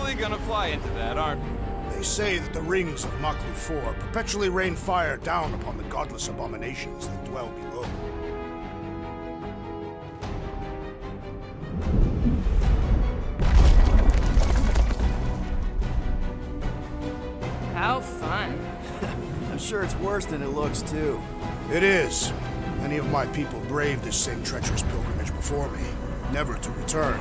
totally gonna fly into that, aren't we? They say that the rings of Maklu 4 perpetually rain fire down upon the godless abominations that dwell below. How fun. I'm sure it's worse than it looks, too. It is. Many of my people braved this same treacherous pilgrimage before me, never to return.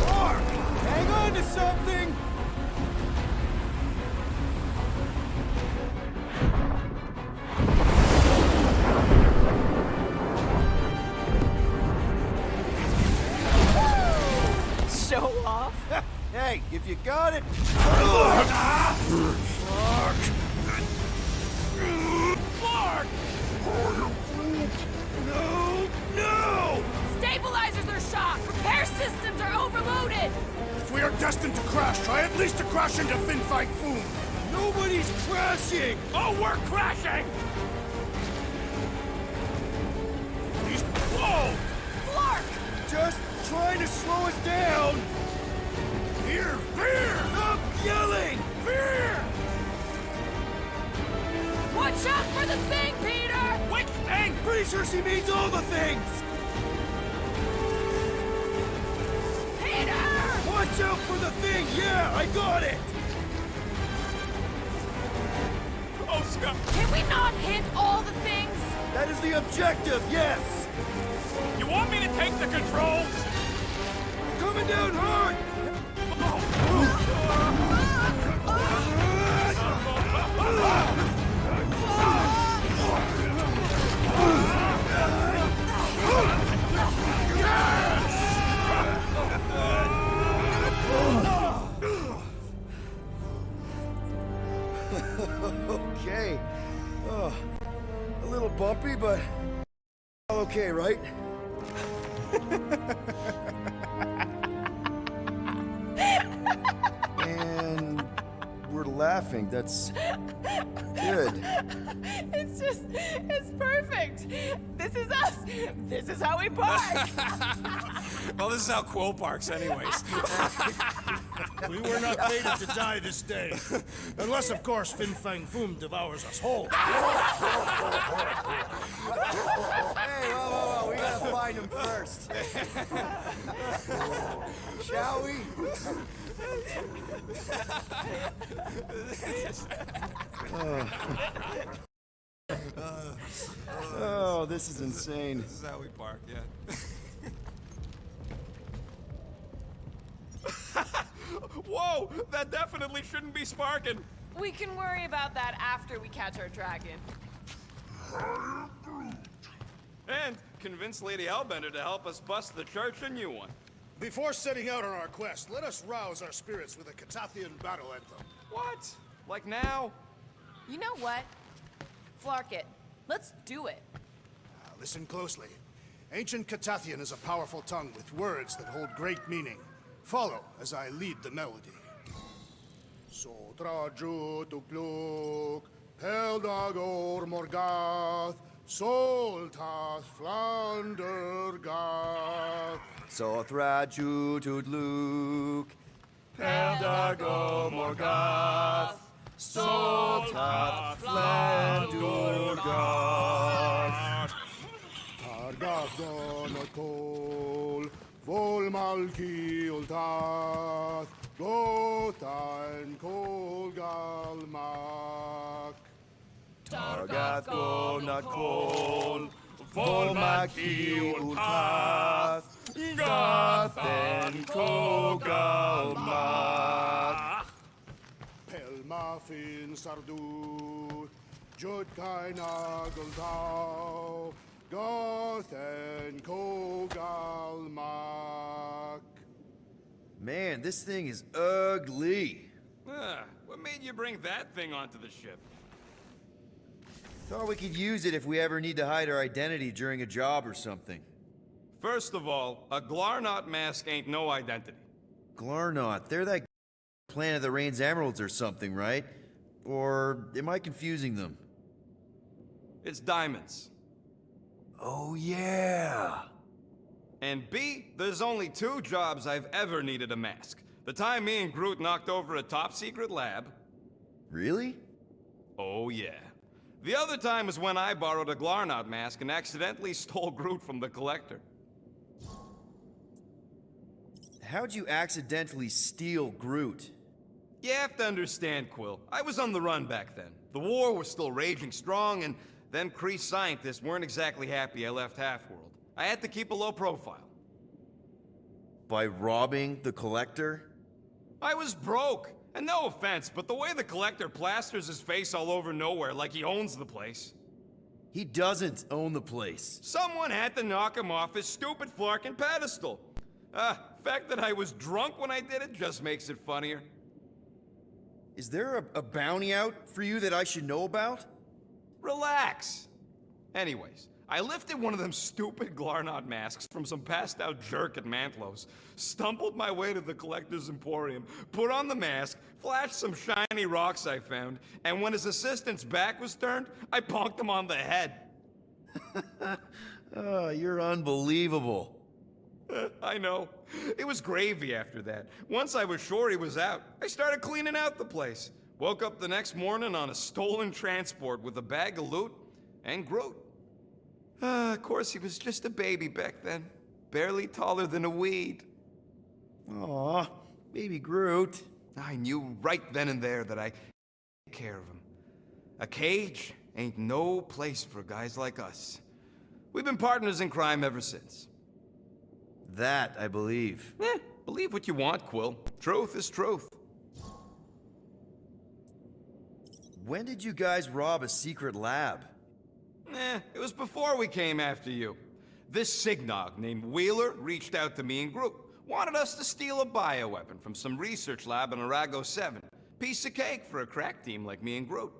Mark! Hang on to something! Show off? Hey, if you got it... Mark! No! Stabilizers are shot! Repair systems are overloaded! If we are destined to crash, try at least to crash into Finfang Foom. Nobody's crashing! Oh, we're crashing! These... Whoa! Flark! Just trying to slow us down! Fear! Fear! Stop yelling! Fear! Watch out for the thing, Peter! Which thing? Pretty sure she means all the things! Peter! Watch out for the thing! Yeah, I got it! Oh, Scott! Can we not hit all the things? That is the objective, yes! You want me to take the controls? Coming down hard! Okay. Oh, a little bumpy, but all okay, right? And we're laughing. That's good. It's perfect. This is us. This is how we park. Well, this is how Quill parks anyways. We were not fated to die this day. Unless, of course, Finfang Foom devours us whole. Hey, whoa, we gotta find him first. Shall we? Oh, this is insane. This is how we park, yeah. Whoa! That definitely shouldn't be sparking! We can worry about that after we catch our dragon. And convince Lady Hellbender to help us bust the church a new one. Before setting out on our quest, let us rouse our spirits with a Catathian battle anthem. What? Like now? You know what? Flark it. Let's do it. Listen closely. Ancient Catathian is a powerful tongue with words that hold great meaning. Follow as I lead the melody. Sotraju tukluk, Peldagor Morgath, Soltath Flander Gath. Sothraju Tudluk, Peldago Morgath, Soltath Flandurgath. Targath Gonakol, Volmalki Ultath, Gothain Kolgalmak. Targath Gonakol, Volmaki Ultath, Gothen Kogalmak. Pelmafin Sardu, Judkai Nagaltau, Gothen Kogalmak. Man, this thing is ugly. What made you bring that thing onto the ship? Thought we could use it if we ever need to hide our identity during a job or something. First of all, a Glarnot mask ain't no identity. Glarnot, they're that planet that rains emeralds or something, right? Or am I confusing them? It's diamonds. Oh yeah! And B, there's only 2 jobs I've ever needed a mask. The time me and Groot knocked over a top-secret lab. Really? Oh, yeah. The other time was when I borrowed a Glarnot mask and accidentally stole Groot from the Collector. How'd you accidentally steal Groot? You have to understand, Quill. I was on the run back then. The war was still raging strong, and them Kree scientists weren't exactly happy I left Half-World. I had to keep a low profile. By robbing the Collector? I was broke. And no offense, but the way the Collector plasters his face all over nowhere like he owns the place. He doesn't own the place. Someone had to knock him off his stupid flarkin' pedestal. The fact that I was drunk when I did it just makes it funnier. Is there a bounty out for you that I should know about? Relax. Anyways, I lifted one of them stupid Glarnot masks from some passed-out jerk at Mantlo's, stumbled my way to the Collector's Emporium, put on the mask, flashed some shiny rocks I found, and when his assistant's back was turned, I bonked him on the head. Oh, you're unbelievable. I know. It was gravy after that. Once I was sure he was out, I started cleaning out the place. Woke up the next morning on a stolen transport with a bag of loot and Groot. Of course, he was just a baby back then. Barely taller than a weed. Aw, baby Groot. I knew right then and there that I take care of him. A cage ain't no place for guys like us. We've been partners in crime ever since. That I believe. Believe what you want, Quill. Truth is truth. When did you guys rob a secret lab? It was before we came after you. This Signog named Wheeler reached out to me and Groot. Wanted us to steal a bioweapon from some research lab in Arago 7. Piece of cake for a crack team like me and Groot.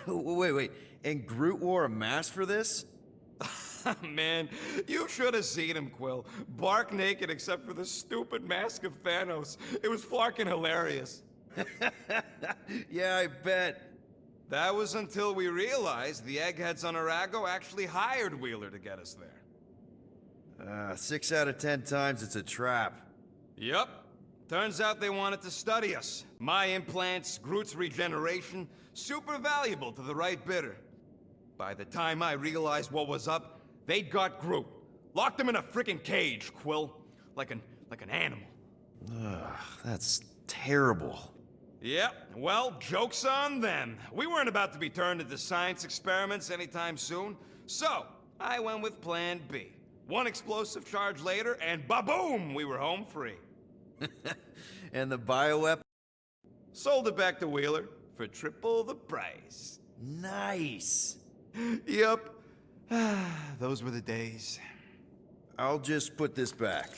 Wait. And Groot wore a mask for this? Man, you should have seen him, Quill. Bark naked except for the stupid mask of Thanos. It was flarkin' hilarious. Yeah, I bet. That was until we realized the eggheads on Arago actually hired Wheeler to get us there. 6 out of 10 times it's a trap. Yup. Turns out they wanted to study us. My implants, Groot's regeneration, super valuable to the right bidder. By the time I realized what was up, they'd got Groot. Locked him in a frickin' cage, Quill. Like an animal. That's terrible. Yep, well, joke's on them. We weren't about to be turned into science experiments anytime soon, so I went with Plan B. One explosive charge later, and ba-boom, we were home free. And the bioweapon? Sold it back to Wheeler for triple the price. Nice. Yep. Those were the days. I'll just put this back.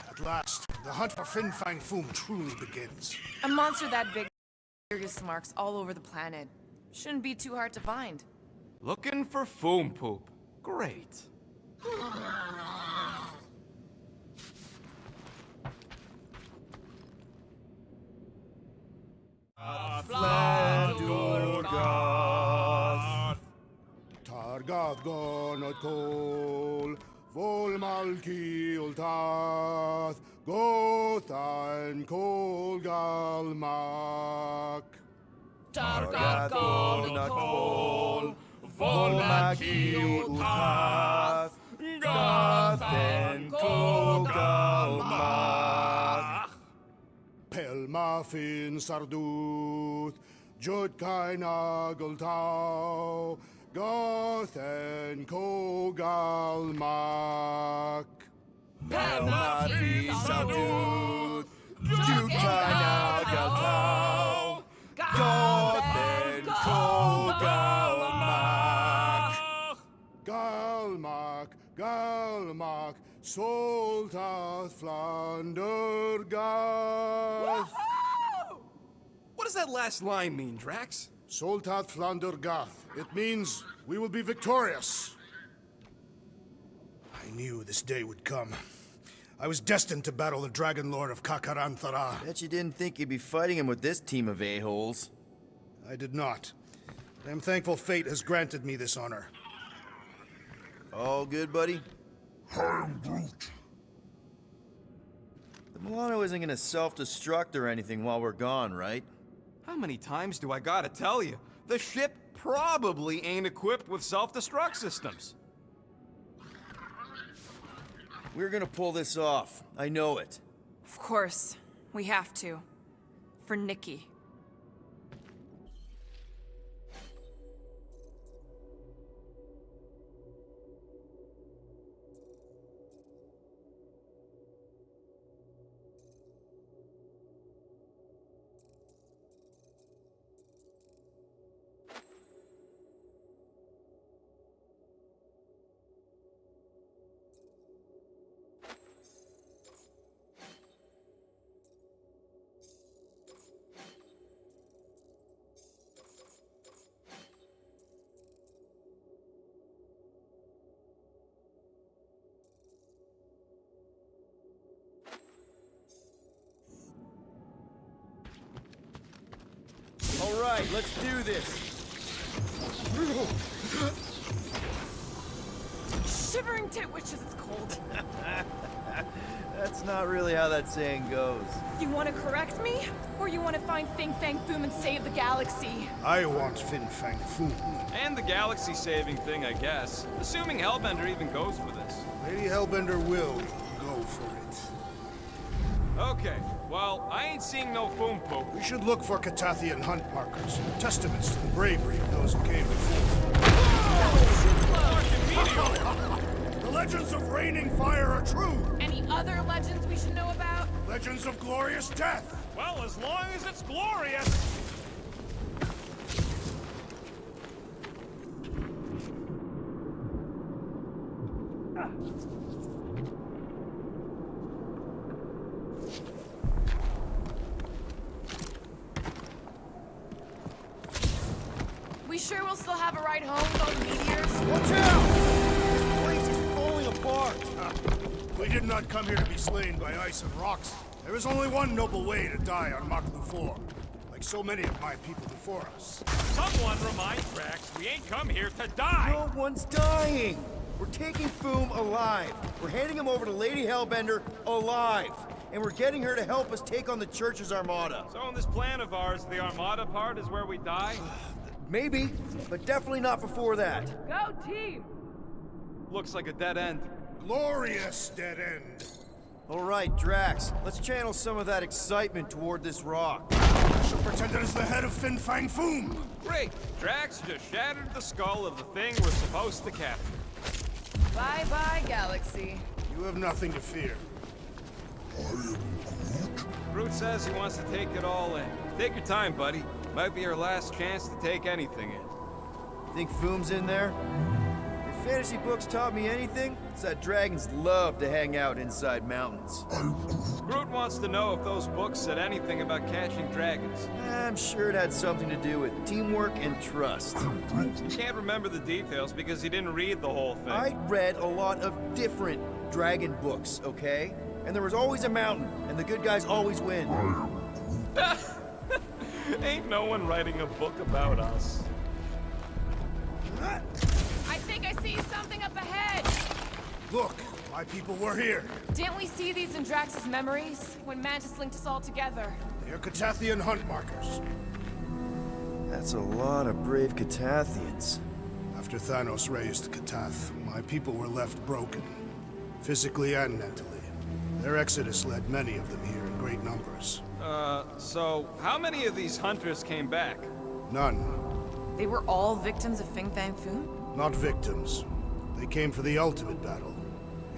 At last, the hunt for Fin Fang Foom truly begins. A monster that big, serious marks all over the planet. Shouldn't be too hard to find. Looking for Foom Poop. Great. Targath gonot kol, vol malki ultath, gothan kol galmak. Targath gonot kol, Volmaki utath, Gothen Kogalmak. Pelma fin sarduth, jud kain agultau, gothen kogalmak. Pelmati Saduth, Jukana Galtau, Gothen Kogalmak. Galmak, Galmak, Soltath Flandergath. What does that last line mean, Drax? Soltath Flandergath. It means we will be victorious. I knew this day would come. I was destined to battle the Dragon Lord of Kakaranthara. Bet you didn't think you'd be fighting him with this team of a-holes. I did not. But I'm thankful fate has granted me this honor. All good, buddy? I am Groot. The Milano isn't gonna self-destruct or anything while we're gone, right? How many times do I gotta tell you? The ship probably ain't equipped with self-destruct systems. We're gonna pull this off. I know it. Of course. We have to. For Nikki. All right, let's do this. Shivering tit witches, it's cold. That's not really how that saying goes. You want to correct me? Or you want to find Fin Fang Foom and save the galaxy? I want Fin Fang Foom. And the galaxy-saving thing, I guess. Assuming Hellbender even goes for this. Lady Hellbender will go for it. Okay, well, I ain't seeing no foom poop. We should look for Catathian hunt markers, testaments to the bravery of those who came before. The legends of raining fire are true. Any other legends we should know about? Legends of glorious death. Well, as long as it's glorious. We sure will still have a ride home with all the meteors? Watch out! This place is falling apart. We did not come here to be slain by ice and rocks. There is only one noble way to die on Maklu 4, like so many of my people before us. Someone remind Drax we ain't come here to die. No one's dying. We're taking Foom alive. We're handing him over to Lady Hellbender alive. And we're getting her to help us take on the Church's armada. So in this plan of ours, the Armada part is where we die? Maybe, but definitely not before that. Go team! Looks like a dead end. Glorious dead end. All right, Drax, let's channel some of that excitement toward this rock. I shall pretend it is the head of Fin Fang Foom. Great! Drax just shattered the skull of the thing we're supposed to capture. Bye-bye, galaxy. You have nothing to fear. Groot says he wants to take it all in. Take your time, buddy. Might be our last chance to take anything in. Think Foom's in there? If fantasy books taught me anything, it's that dragons love to hang out inside mountains. Groot wants to know if those books said anything about catching dragons. I'm sure it had something to do with teamwork and trust. He can't remember the details because he didn't read the whole thing. I read a lot of different dragon books, okay? And there was always a mountain, and the good guys always win. Ain't no one writing a book about us. I think I see something up ahead! Look, my people were here. Didn't we see these in Drax's memories, when Mantis linked us all together? They are Catathian hunt markers. That's a lot of brave Catathians. After Thanos raised Katath, my people were left broken, physically and mentally. Their exodus led many of them here in great numbers. So how many of these hunters came back? None. They were all victims of Fin Fang Foom? Not victims. They came for the ultimate battle.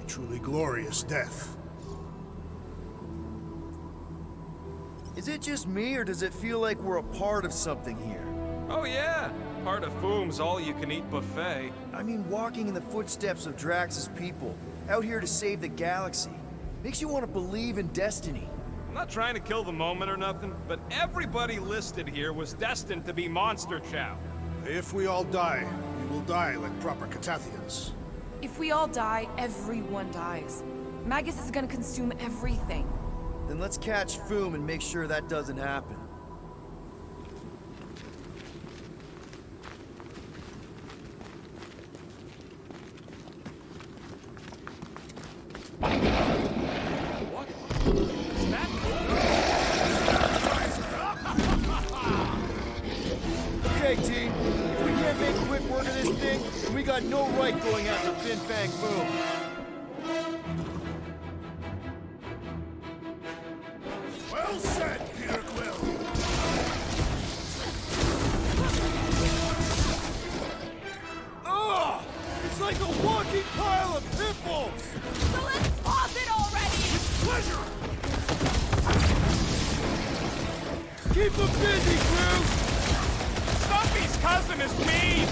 A truly glorious death. Is it just me, or does it feel like we're a part of something here? Oh yeah, part of Foom's all-you-can-eat buffet. I mean, walking in the footsteps of Drax's people, out here to save the galaxy, makes you want to believe in destiny. I'm not trying to kill the moment or nothing, but everybody listed here was destined to be monster chow. If we all die, we will die like proper Catathians. If we all die, everyone dies. Magus is gonna consume everything. Then let's catch Foom and make sure that doesn't happen. Okay, team. If we can't make quick work of this thing, then we got no right going after Fin Fang Foom. Well said, Peter Quill. Ugh! It's like a walking pile of pimples! So let's pause it already! Pleasure! Keep them busy, crew! Stumpy's cousin is mean!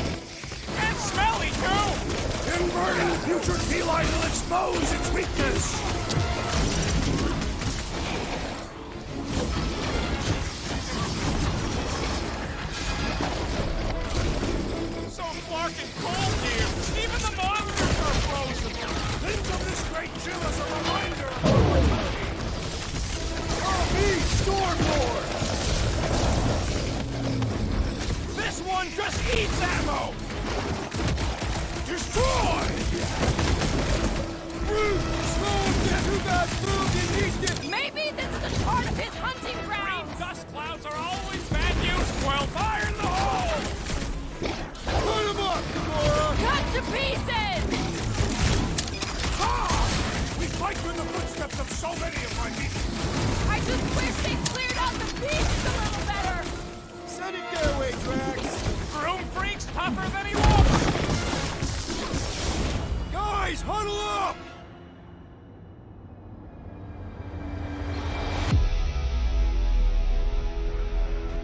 And smelly, too! Inverting future feline will expose its weakness! So fucking cold here! Even the monsters are frozen! Think of this great chill as a reminder! Oh, me, Stormlord! This one just eats ammo! Destroy! Brute! Slow him down! You got food and eat it! Maybe this is a part of his hunting Green grounds! dust clouds are always bad news, Quill! Fire in the hole! Put him up, Gamora! Cut to pieces! We fight through the footsteps of so many of my people! I just wish they cleared out the pieces a little better! Send it their way, Drax! Broom freak's tougher than he looks! Guys, huddle up!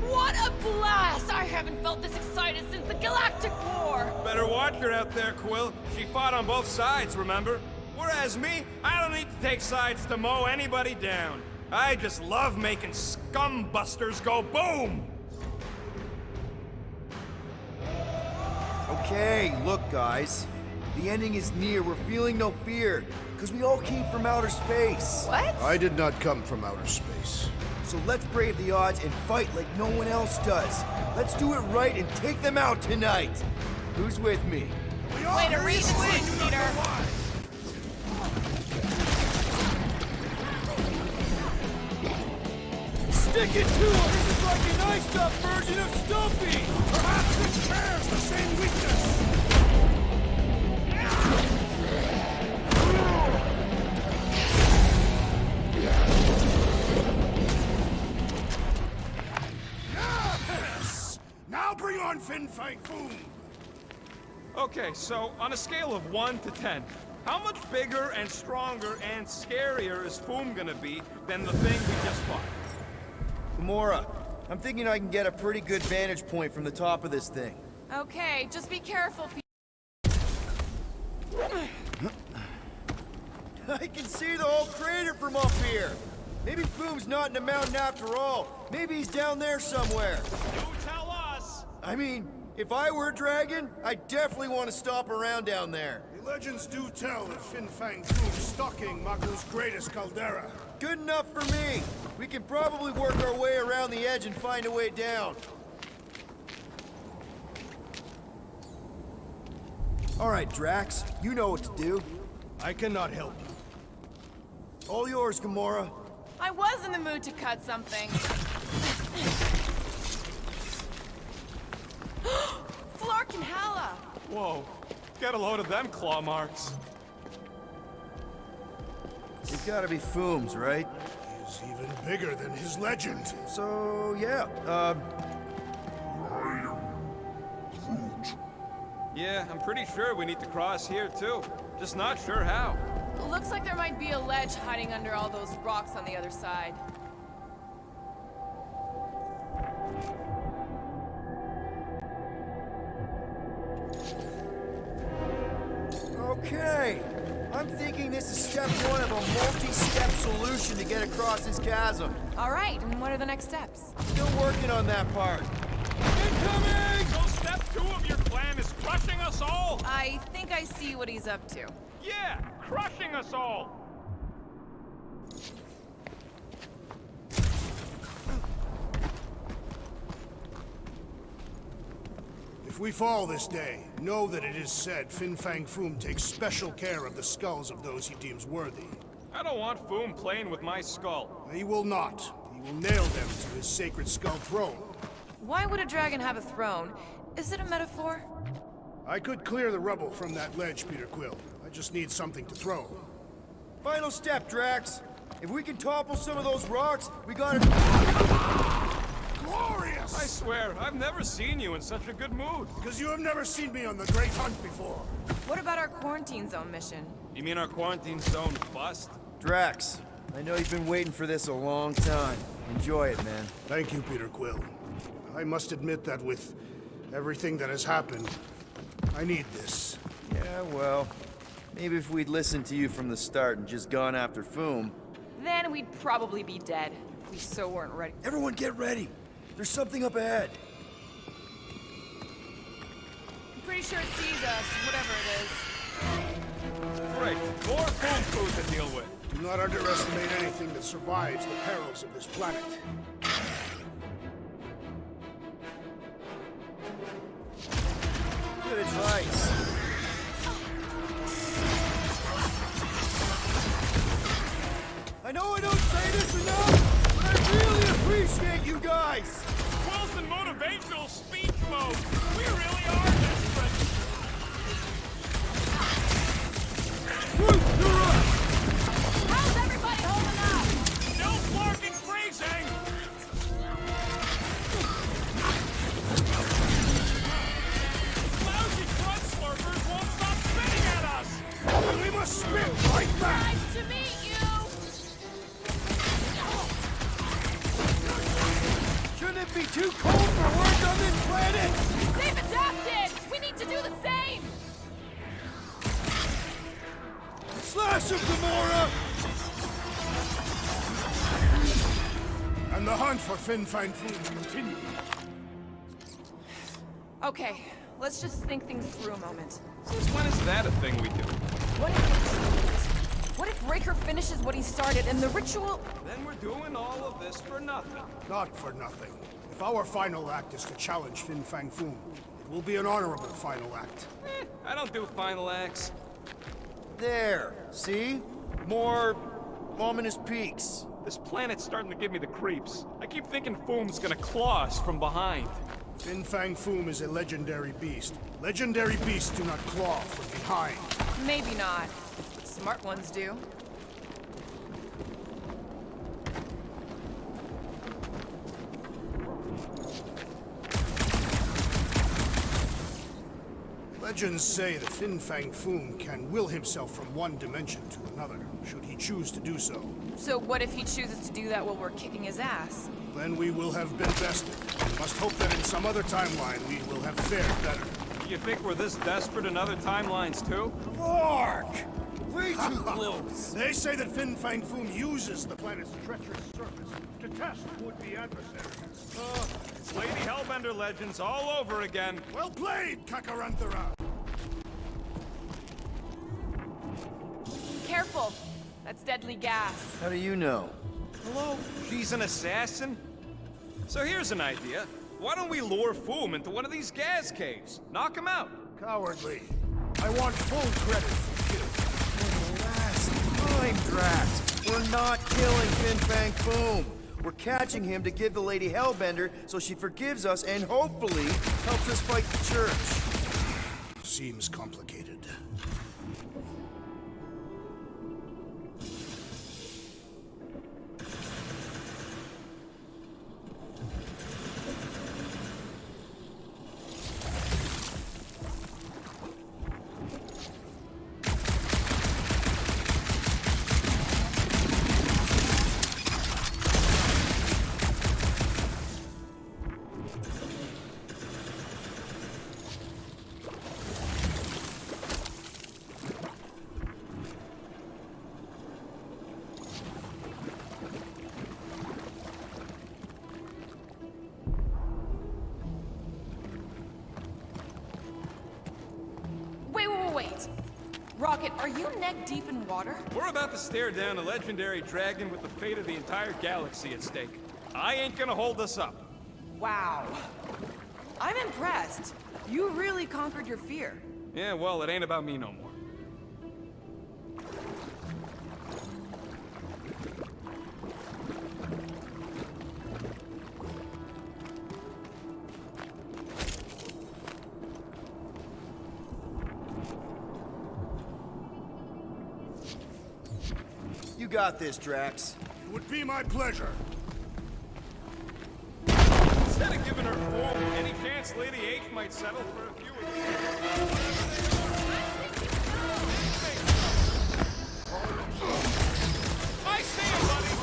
What a blast! I haven't felt this excited since the Galactic War! Better watch her out there, Quill. She fought on both sides, remember? Whereas me, I don't need to take sides to mow anybody down. I just love making scumbusters go boom! Okay, look, guys. The ending is near. We're feeling no fear. Because we all came from outer space. What? I did not come from outer space. So let's brave the odds and fight like no one else does. Let's do it right and take them out tonight. Who's with me? Way to read the tea, Peter! Stick it to him! This is like an iced up version of Stumpy! Perhaps it shares the same weakness! Yes! Now bring on Fin Fang Foom! Okay, so on a scale of 1 to 10, how much bigger and stronger and scarier is Foom gonna be than the thing we just fought? Gamora, I'm thinking I can get a pretty good vantage point from the top of this thing. Okay, just be careful, Peter. I can see the whole crater from up here! Maybe Foom's not in the mountain after all. Maybe he's down there somewhere. You tell us! I mean, if I were a dragon, I definitely want to stop around down there. The legends do tell of Fin Fang Foom stalking Magu's greatest caldera. Good enough for me. We can probably work our way around the edge and find a way down. All right, Drax, you know what to do. I cannot help you. All yours, Gamora. I was in the mood to cut something. Flark and Hala! Whoa, get a load of them claw marks. It's gotta be Foom's, right? He's even bigger than his legend. So, yeah, Yeah, I'm pretty sure we need to cross here too. Just not sure how. Looks like there might be a ledge hiding under all those rocks on the other side. okay. I'm thinking this is step one of a multi-step solution to get across this chasm. All right, and what are the next steps? Still working on that part. Incoming! So step 2 of your plan is crushing us all? I think I see what he's up to. Yeah, crushing us all! If we fall this day, know that it is said Fin Fang Foom takes special care of the skulls of those he deems worthy. I don't want Foom playing with my skull. He will not. He will nail them to his sacred skull throne. Why would a dragon have a throne? Is it a metaphor? I could clear the rubble from that ledge, Peter Quill. I just need something to throw. Final step, Drax. If we can topple some of those rocks, we gotta... Glorious! I swear, I've never seen you in such a good mood. Because you have never seen me on the Great Hunt before. What about our quarantine zone mission? You mean our quarantine zone bust? Drax, I know you've been waiting for this a long time. Enjoy it, man. Thank you, Peter Quill. I must admit that with everything that has happened, I need this. Yeah, well, maybe if we'd listened to you from the start and just gone after Foom... Then we'd probably be dead. We so weren't ready. Everyone get ready! There's something up ahead! I'm pretty sure it sees us, whatever it is. Great, more Foom food to deal with. Do not underestimate anything that survives the perils of this planet. Good advice. I know I don't say this enough, but I really appreciate you guys! Quill's in motivational speech mode. We really are desperate. Woo, you're up! How's everybody holding up? Still flarking freezing. Lousy crunch slurpers won't stop spitting at us. We must spit right back! Nice to meet you! Shouldn't it be too cold for work on this planet? They've adapted! We need to do the same! Slash him, Gamora! And the hunt for Fin Fang Foom continues. Okay, let's just think things through a moment. Since when is that a thing we do? What if Raker finishes what he started and the ritual... Then we're doing all of this for nothing. Not for nothing. If our final act is to challenge Fin Fang Foom, it will be an honorable final act. I don't do final acts. There, see? More ominous peaks. This planet's starting to give me the creeps. I keep thinking Foom's gonna claw us from behind. Fin Fang Foom is a legendary beast. Legendary beasts do not claw from behind. Maybe not. Smart ones do. Legends say that Fin Fang Foom can will himself from one dimension to another, should he choose to do so. So what if he chooses to do that while we're kicking his ass? Then we will have been bested. We must hope that in some other timeline we will have fared better. You think we're this desperate in other timelines too? Mark! Way too close! They say that Fin Fang Foom uses the planet's treacherous surface to test would-be adversaries. It's Lady Hellbender legends all over again. Well played, Kakarantara! Careful! That's deadly gas. How do you know? Hello? She's an assassin? So here's an idea. Why don't we lure Foom into one of these gas caves? Knock him out. Cowardly. I want full credit for you. Last time, Drax. We're not killing Fin Fang Foom. We're catching him to give the Lady Hellbender so she forgives us and hopefully helps us fight the Church. Seems complicated. Rocket, are you neck deep in water? We're about to stare down a legendary dragon with the fate of the entire galaxy at stake. I ain't gonna hold us up. Wow. I'm impressed. You really conquered your fear. Yeah, well, it ain't about me no more. You got this, Drax. It would be my pleasure. Instead of giving her full, any chance Lady H might settle for a few of these? I see you, buddy!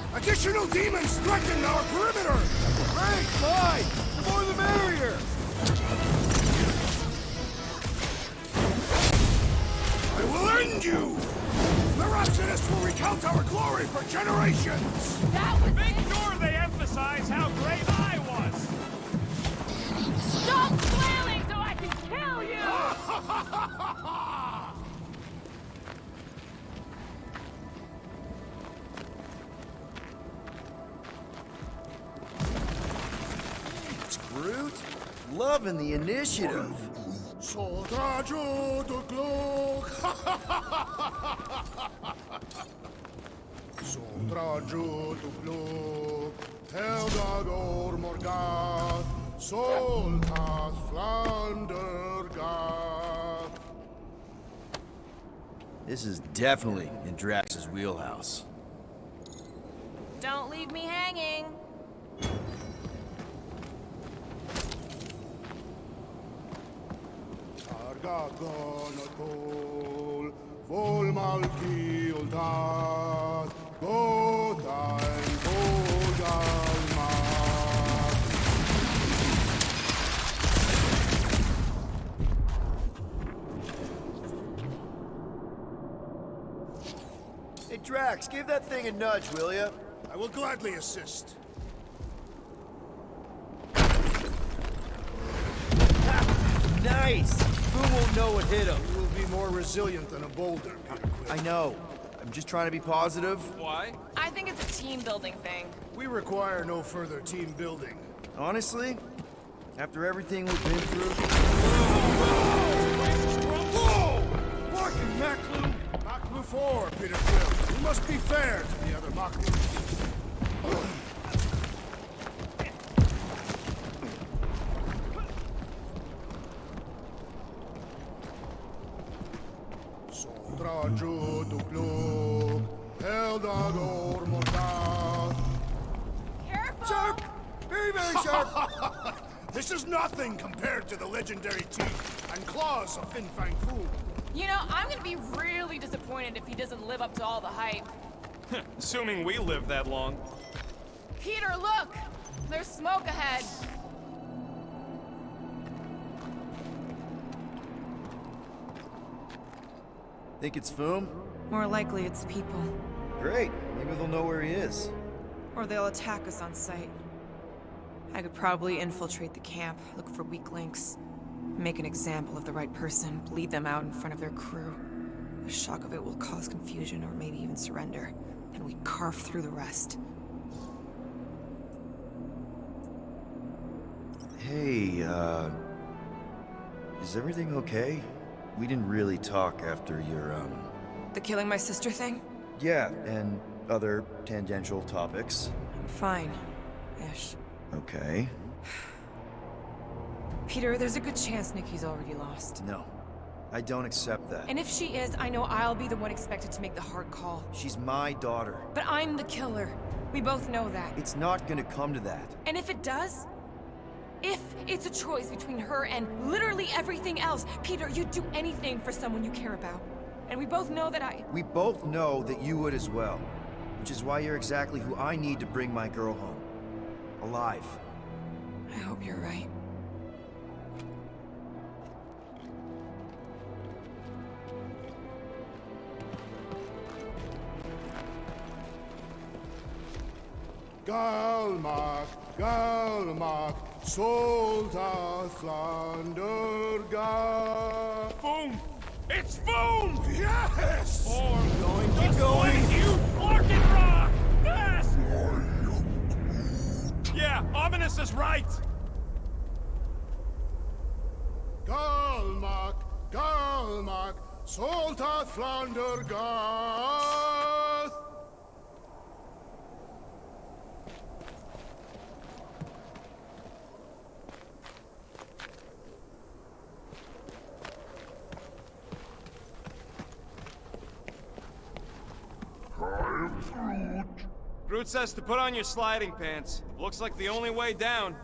Whoa! Additional demons threaten our perimeter! Great, fine! The more the merrier! I will end you! The Rhapsodists will recount our glory for generations! That was Make sure they emphasize how great I was! Stop flailing so I can kill you! It's Groot. Loving the initiative. Soldaggio du Glog! Soldaggio du Glog, Heldagor Morgat, Soldat Flandergat. This is definitely in Drax's wheelhouse. Don't leave me hanging. Argagonotol, Volmalki Ultat, Gotain Vogalmat. Hey, Drax, give that thing a nudge, will ya? I will gladly assist. Nice! Boom won't know what hit him. You will be more resilient than a boulder, Peter Quill. I know. I'm just trying to be positive. Why? I think it's a team building thing. We require no further team building. Honestly, after everything we've been through... Whoa! Marking Maklu! Maklu 4, Peter Quill. We must be fair to the other Maklu. Soldaggio du Glog, Heldagor Morgat. Careful! Sharp! Very, very sharp! This is nothing compared to the legendary teeth and claws of Fin Fang Foom. You know, I'm gonna be really disappointed if he doesn't live up to all the hype. Assuming we live that long. Peter, look! There's smoke ahead. Think it's Foom? More likely it's people. Great. Maybe they'll know where he is. Or they'll attack us on sight. I could probably infiltrate the camp, look for weak links, make an example of the right person, bleed them out in front of their crew. The shock of it will cause confusion or maybe even surrender, and we carve through the rest. Hey, is everything okay? We didn't really talk after your, The killing my sister thing? Yeah, and other tangential topics. I'm fine. Ish. Okay. Peter, there's a good chance Nikki's already lost. No, I don't accept that. And if she is, I know I'll be the one expected to make the hard call. She's my daughter. But I'm the killer. We both know that. It's not gonna come to that. And if it does? If it's a choice between her and literally everything else, Peter, you'd do anything for someone you care about. And we both know that We both know that you would as well. Which is why you're exactly who I need to bring my girl home. Alive. I hope you're right. Galmak, Galmak, Soldat Flanderga. Boom! It's boom! Yes! Keep going! You fucking rock! Fast! Yeah, Ominous is right! Galmak, Galmak, Soldat Flanderga. Groot says to put on your sliding pants. Looks like the only way down.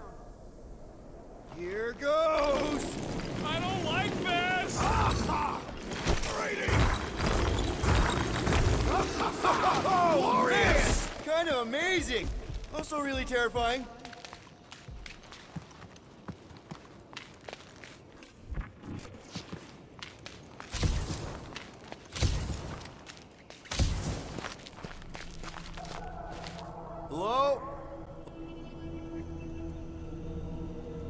Here goes! I don't like this! Glorious! Kind of amazing. Also really terrifying. Hello?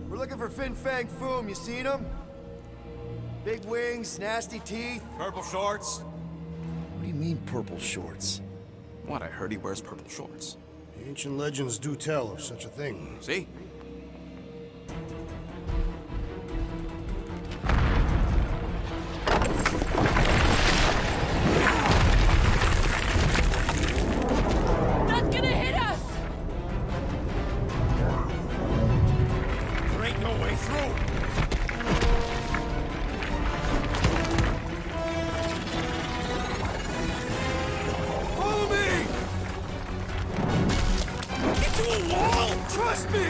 We're looking for Fin Fang Foom. You seen him? Big wings, nasty teeth. Purple shorts. What do you mean, purple shorts? What, I heard he wears purple shorts. Ancient legends do tell of such a thing. See? That's gonna hit us! There ain't no way through! Follow me! Into a wall! Trust me!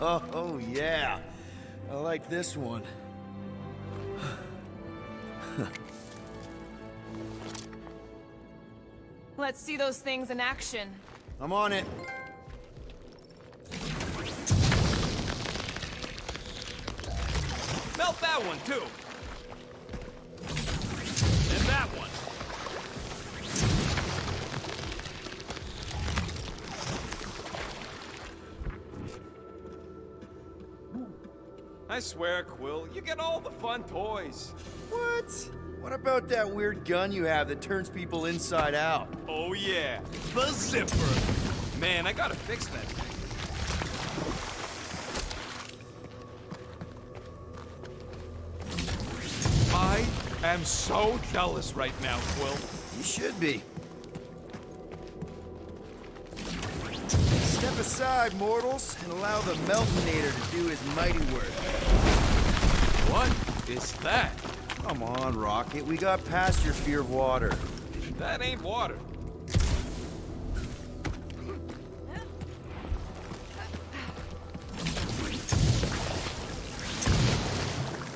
Oh, yeah. I like this one. Let's see those things in action. I'm on it. Melt that one, too! And that one! I swear, Quill, you get all the fun toys. What? What about that weird gun you have that turns people inside out? Oh yeah, the zipper. Man, I gotta fix that thing. I am so jealous right now, Quill. You should be. Step aside, mortals, and allow the Meltonator to do his mighty work. What is that? Come on, Rocket. We got past your fear of water. That ain't water. At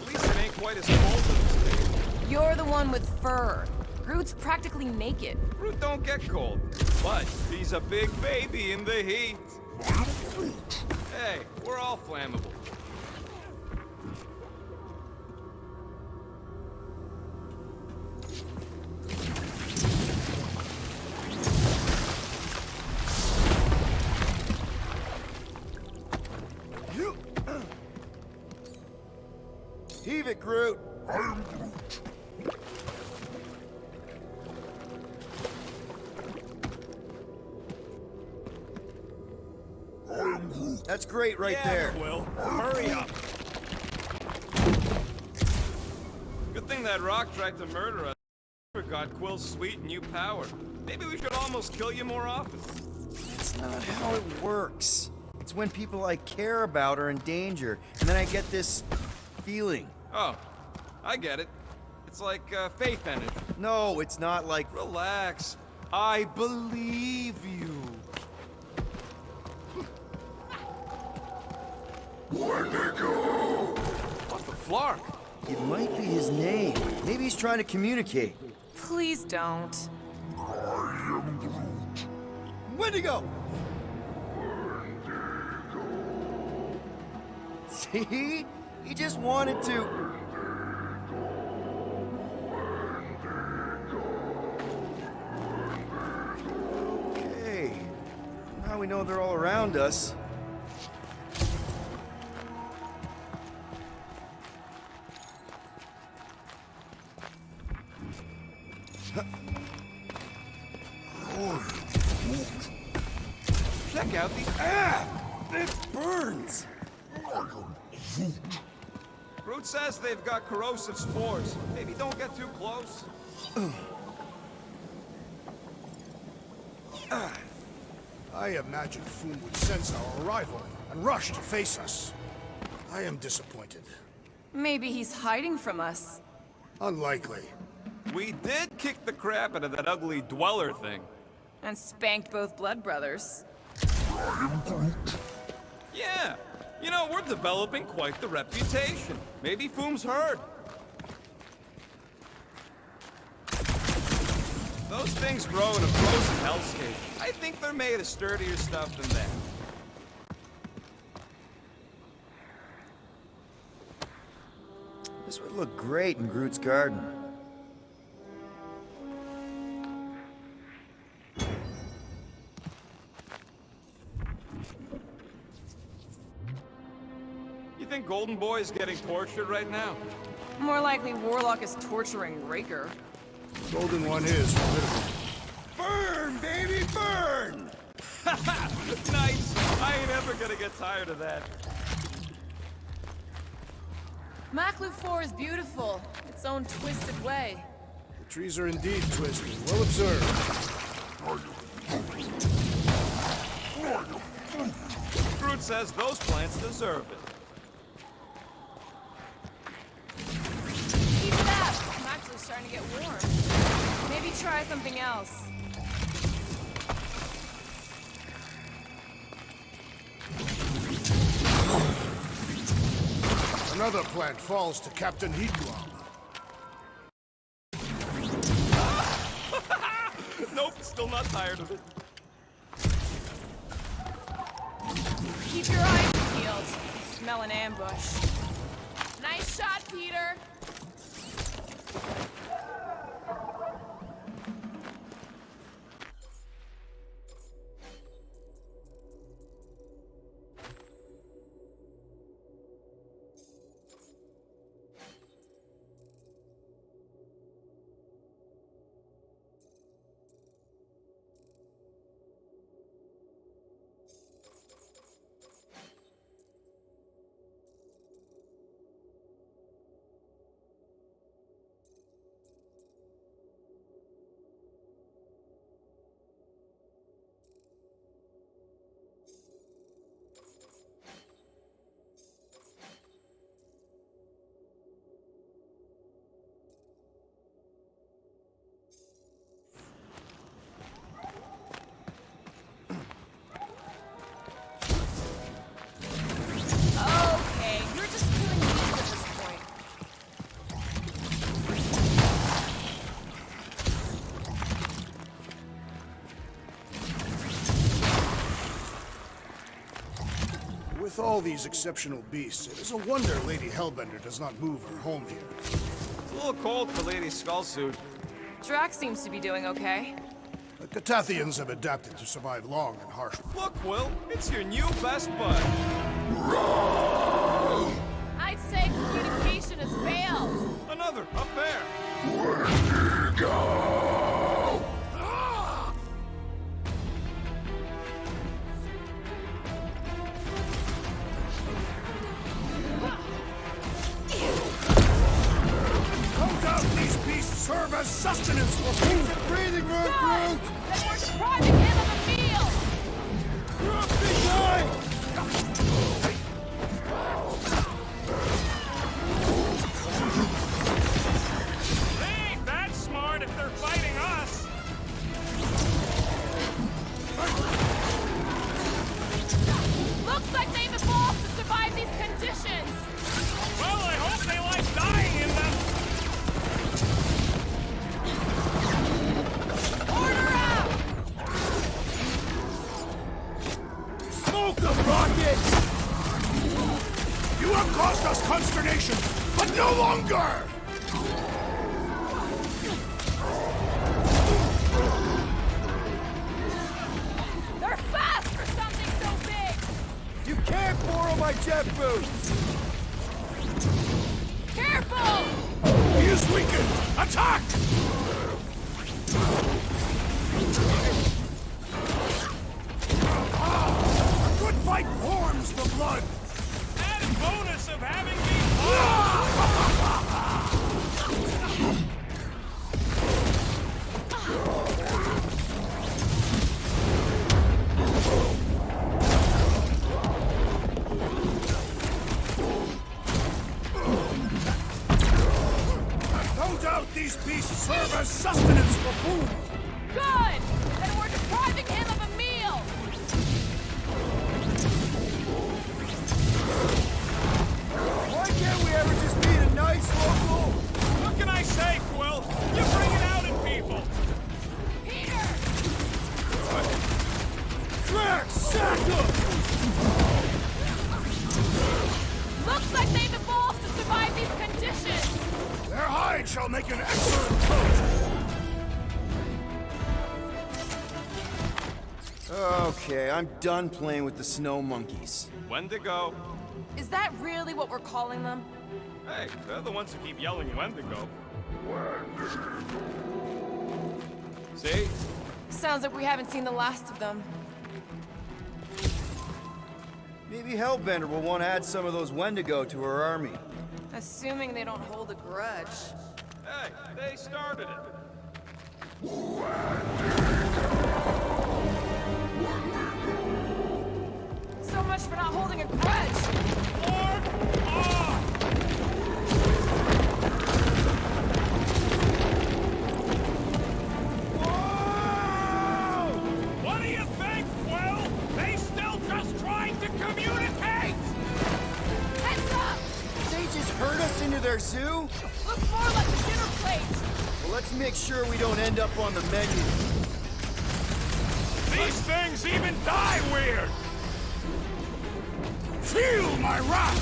least it ain't quite as cold as this. You're the one with fur. Groot's practically naked. Groot don't get cold, but he's a big baby in the heat. Hey, we're all flammable. Heave it, Groot. I am Groot. I am Groot. That's great right Yeah, there. Quill, hurry up. Good thing that rock tried to murder us. Forgot Quill's sweet new power. Maybe we should almost kill you more often. That's not how it works. It's when people I care about are in danger, and then I get this feeling. Oh, I get it. It's like faith energy. No, it's not like... Relax. I believe you. What the flark? It might be his name. Maybe he's trying to communicate. Please don't. am Groot. Wendigo! See? He just wanted to... Okay. Now we know they're all around us. Check out the... It burns! I am Groot. Groot says they've got corrosive spores. Maybe don't get too close. I imagined Foom would sense our arrival and rush to face us. I am disappointed. Maybe he's hiding from us. Unlikely. We did kick the crap out of that ugly Dweller thing. And spanked both blood brothers. I am Groot. Yeah. You know, we're developing quite the reputation. Maybe Foom's heard. Those things grow in a frozen hellscape. I think they're made of sturdier stuff than that. This would look great in Groot's garden. You think Golden Boy is getting tortured right now? More likely Warlock is torturing Raker. Golden One is formidable. Burn, baby, burn! Nice! I ain't ever gonna get tired of that. Maklu 4 is beautiful, its own twisted way. The trees are indeed twisted. Well observed. Groot says those plants deserve it. Keep it up! Maklu's starting to get warm. Maybe try something else. Another plant falls to Captain Heatglob. Nope, still not tired of it. Keep your eyes peeled. Smell an ambush. Nice shot, Peter! Okay, you're just killing me at this point. With all these exceptional beasts, it is a wonder Lady Hellbender does not move her home here. It's a little cold for Lady Skullsuit. Drax seems to be doing okay. The Catathians have adapted to survive long and harsh. Look, Will, it's your new best bud. I'd say communication has failed. Another affair. No doubt these beasts serve as sustenance for Foom. Breathing room, Good! Groot! Then we're depriving him of the field! Groot, be kind! They ain't that smart if they're fighting us. Looks like they've evolved to survive these conditions! Well, I hope they like dying in them. Order They're fast for something so big! You can't borrow my jet boots! Careful! He is weakened! Attack! A good fight warms the blood! Added bonus of having me No doubt these beasts serve as sustenance for food! Good! Then we're depriving him of a meal! Why can't we ever just be a nice local? What can I say, Quill? You bring it out in people. Peter! Drax, sack up! Looks like they've evolved to survive these conditions! Their hide shall make an excellent coat! Okay, I'm done playing with the snow monkeys. Wendigo. Is that really what we're calling them? Hey, they're the ones who keep yelling Wendigo. See? Sounds like we haven't seen the last of them. Maybe Hellbender will want to add some of those Wendigo to her army. Assuming they don't hold a grudge. Hey, they started it. So much for not holding a grudge! Lord, off! What do you think, Quill? They still just trying to communicate! Heads up! They just herd us into their zoo? Looks more like a dinner plate! Well, let's make sure we don't end up on the menu. These things even die weird! Feel my wrath!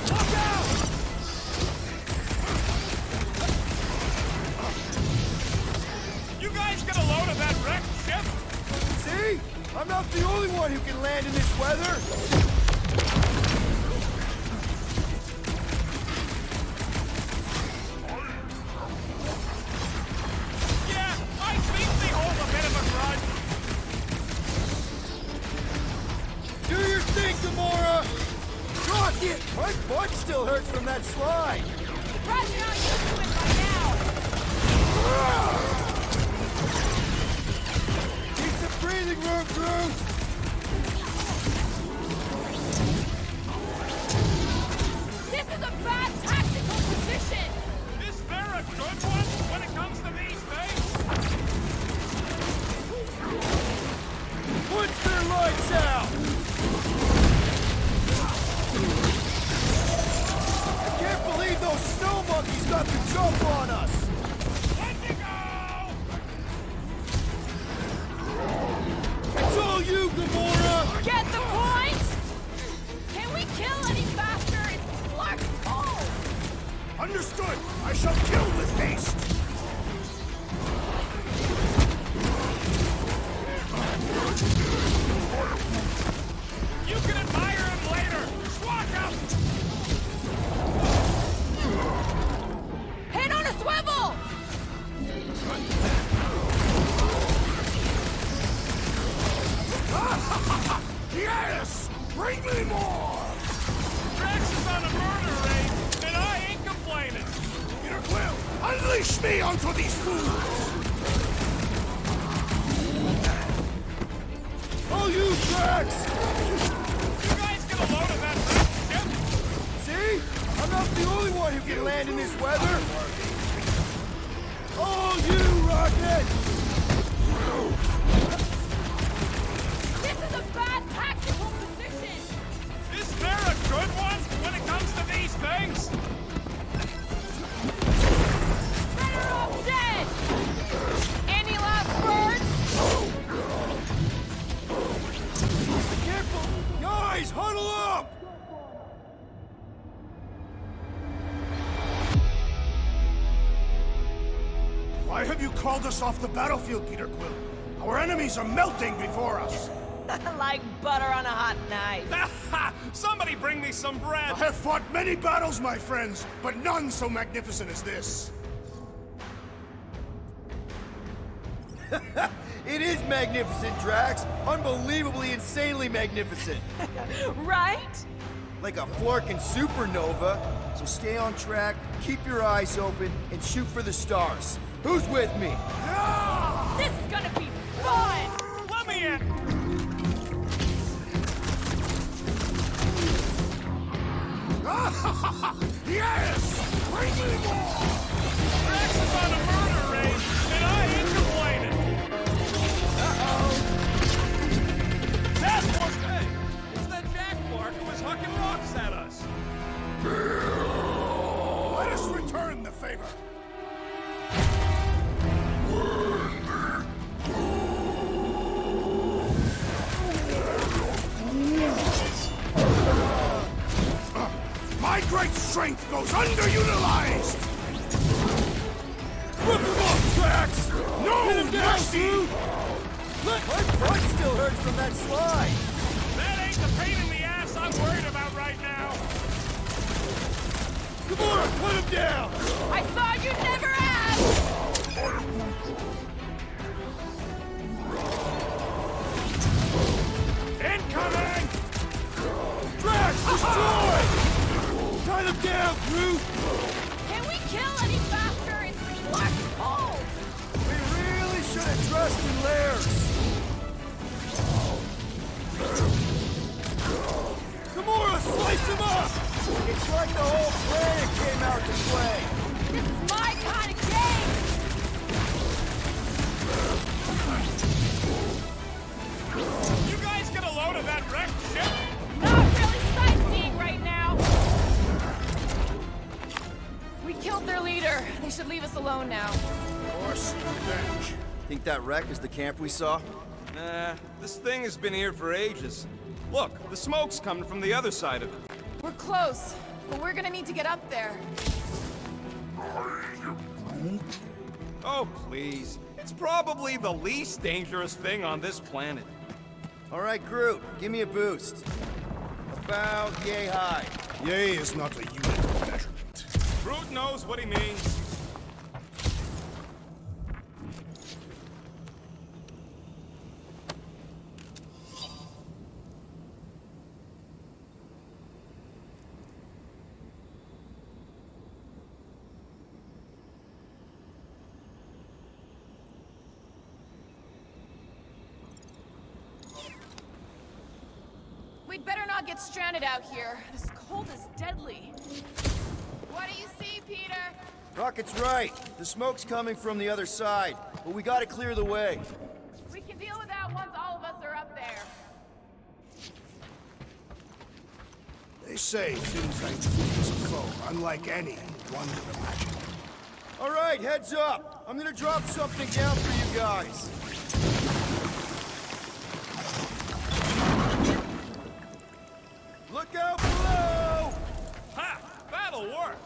Look out! You guys get a load of that wrecked ship? See? I'm not the only one who can land in this weather. Yeah, I think they hold a bit of a grudge. Do your thing, Gamora! Rocket! My butt still hurts from that slide. Surprised you're not used to it by now! Need some breathing room, Groot! This is a bad tactical position! Is there a good one when it comes to these things? Put their lights out! I can't believe those snow monkeys got the jump on us! Wendigo! It's all you, Gamora! Get the point? Can we kill any faster? It's Clark's fault! Understood! I shall kill with haste! You can admire him later! Swag up! Head on a swivel! Yes! Bring me more! Drax is on a murder raid, and I ain't complaining. Peter Quill, unleash me onto these fools! All you, Drax! You guys get a load of that wrecked ship? See? I'm not the only one who can land in this weather! All you, Rocket! This is a bad tactical position! Is there a good one when it comes to these things? Better off dead! Any last words? Careful! Guys, huddle up! have you called us off the battlefield, Peter Quill? Our enemies are melting before us. Like butter on a hot knife. Somebody bring me some bread! I have fought many battles, my friends, but none so magnificent as this. It is magnificent, Drax. Unbelievably, insanely magnificent. Right? Like a Flarkin supernova. So stay on track, keep your eyes open, and shoot for the stars. Who's with me? This is gonna be fun! Let me in! Yes! Bring me more! Drax is on a murder raid, and I ain't complaining! Uh-oh! Task Force! Hey! It's that Jack Clark who was hucking rocks at us! Let us return the favor. My great strength goes underutilized! Rip him off, Drax! No mercy! Look, my butt still hurts from that slide! That ain't the pain in the ass I'm worried about right now! Gamora, put him down! I thought you'd never ask! Incoming! Drax, destroy! Tie them down, Groot! Can we kill any faster? It's black cold! We really should have trusted Lairs! Gamora, slice him up! It's like the whole planet came out to play! This is my kind of game! You guys get a load of that wrecked ship? Not really sightseeing right now! We killed their leader. They should leave us alone now. Or seek revenge. Think that wreck is the camp we saw? Nah, this thing has been here for ages. Look, the smoke's coming from the other side of it. We're close, but we're gonna need to get up there. Oh, please. It's probably the least dangerous thing on this planet. All right, Groot, give me a boost. About yay high. Yea is not a unit of measurement. Groot knows what he means. We'd better not get stranded out here. This cold is deadly. What do you see, Peter? Rocket's right. The smoke's coming from the other side, but we gotta clear the way. We can deal with that once all of us are up there. They say Fin Fang Foom is a foe unlike any one could imagine. All right, heads up. I'm gonna drop something down for you guys. Look out below! Ha! That'll work!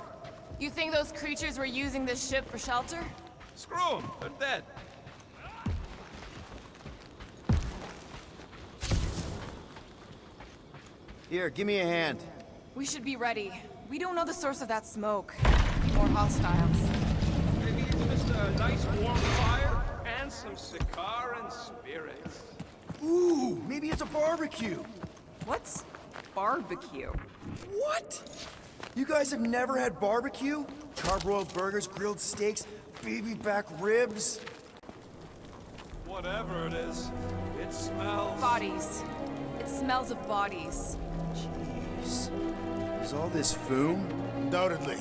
You think those creatures were using this ship for shelter? Screw them. They're dead. Here, give me a hand. We should be ready. We don't know the source of that smoke. More hostiles. Maybe it's just a nice warm fire and some Sakaran spirits. Ooh, maybe it's a barbecue. What's barbecue? What? You guys have never had barbecue? Charbroiled burgers, grilled steaks, baby back ribs? Whatever it is, it smells. Bodies. It smells of bodies. Jeez. Is all this foom? Undoubtedly.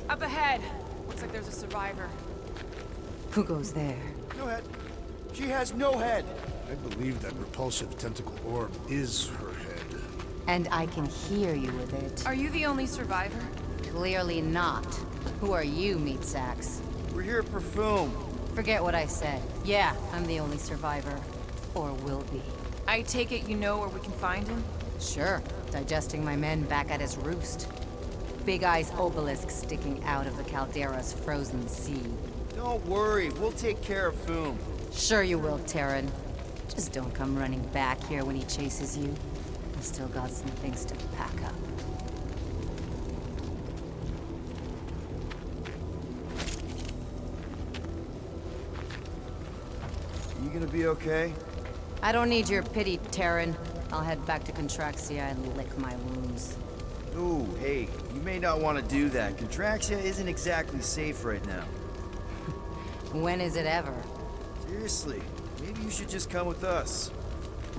Up ahead. Looks like there's a survivor. Who goes there? No head. She has no head. I believe that repulsive tentacle orb is her head. And I can hear you with it. Are you the only survivor? Clearly not. Who are you, meat sacks? We're here for Foom. Forget what I said. Yeah, I'm the only survivor. Or will be. I take it you know where we can find him? Sure. Digesting my men back at his roost. Big Eye's obelisk sticking out of the Caldera's frozen sea. Don't worry, we'll take care of Foom. Sure you will, Terran. Just don't come running back here when he chases you. I've still got some things to pack up. You gonna be okay? I don't need your pity, Terran. I'll head back to Contraxia and lick my wounds. Ooh, hey, you may not want to do that. Contraxia isn't exactly safe right now. When is it ever? Seriously, maybe you should just come with us.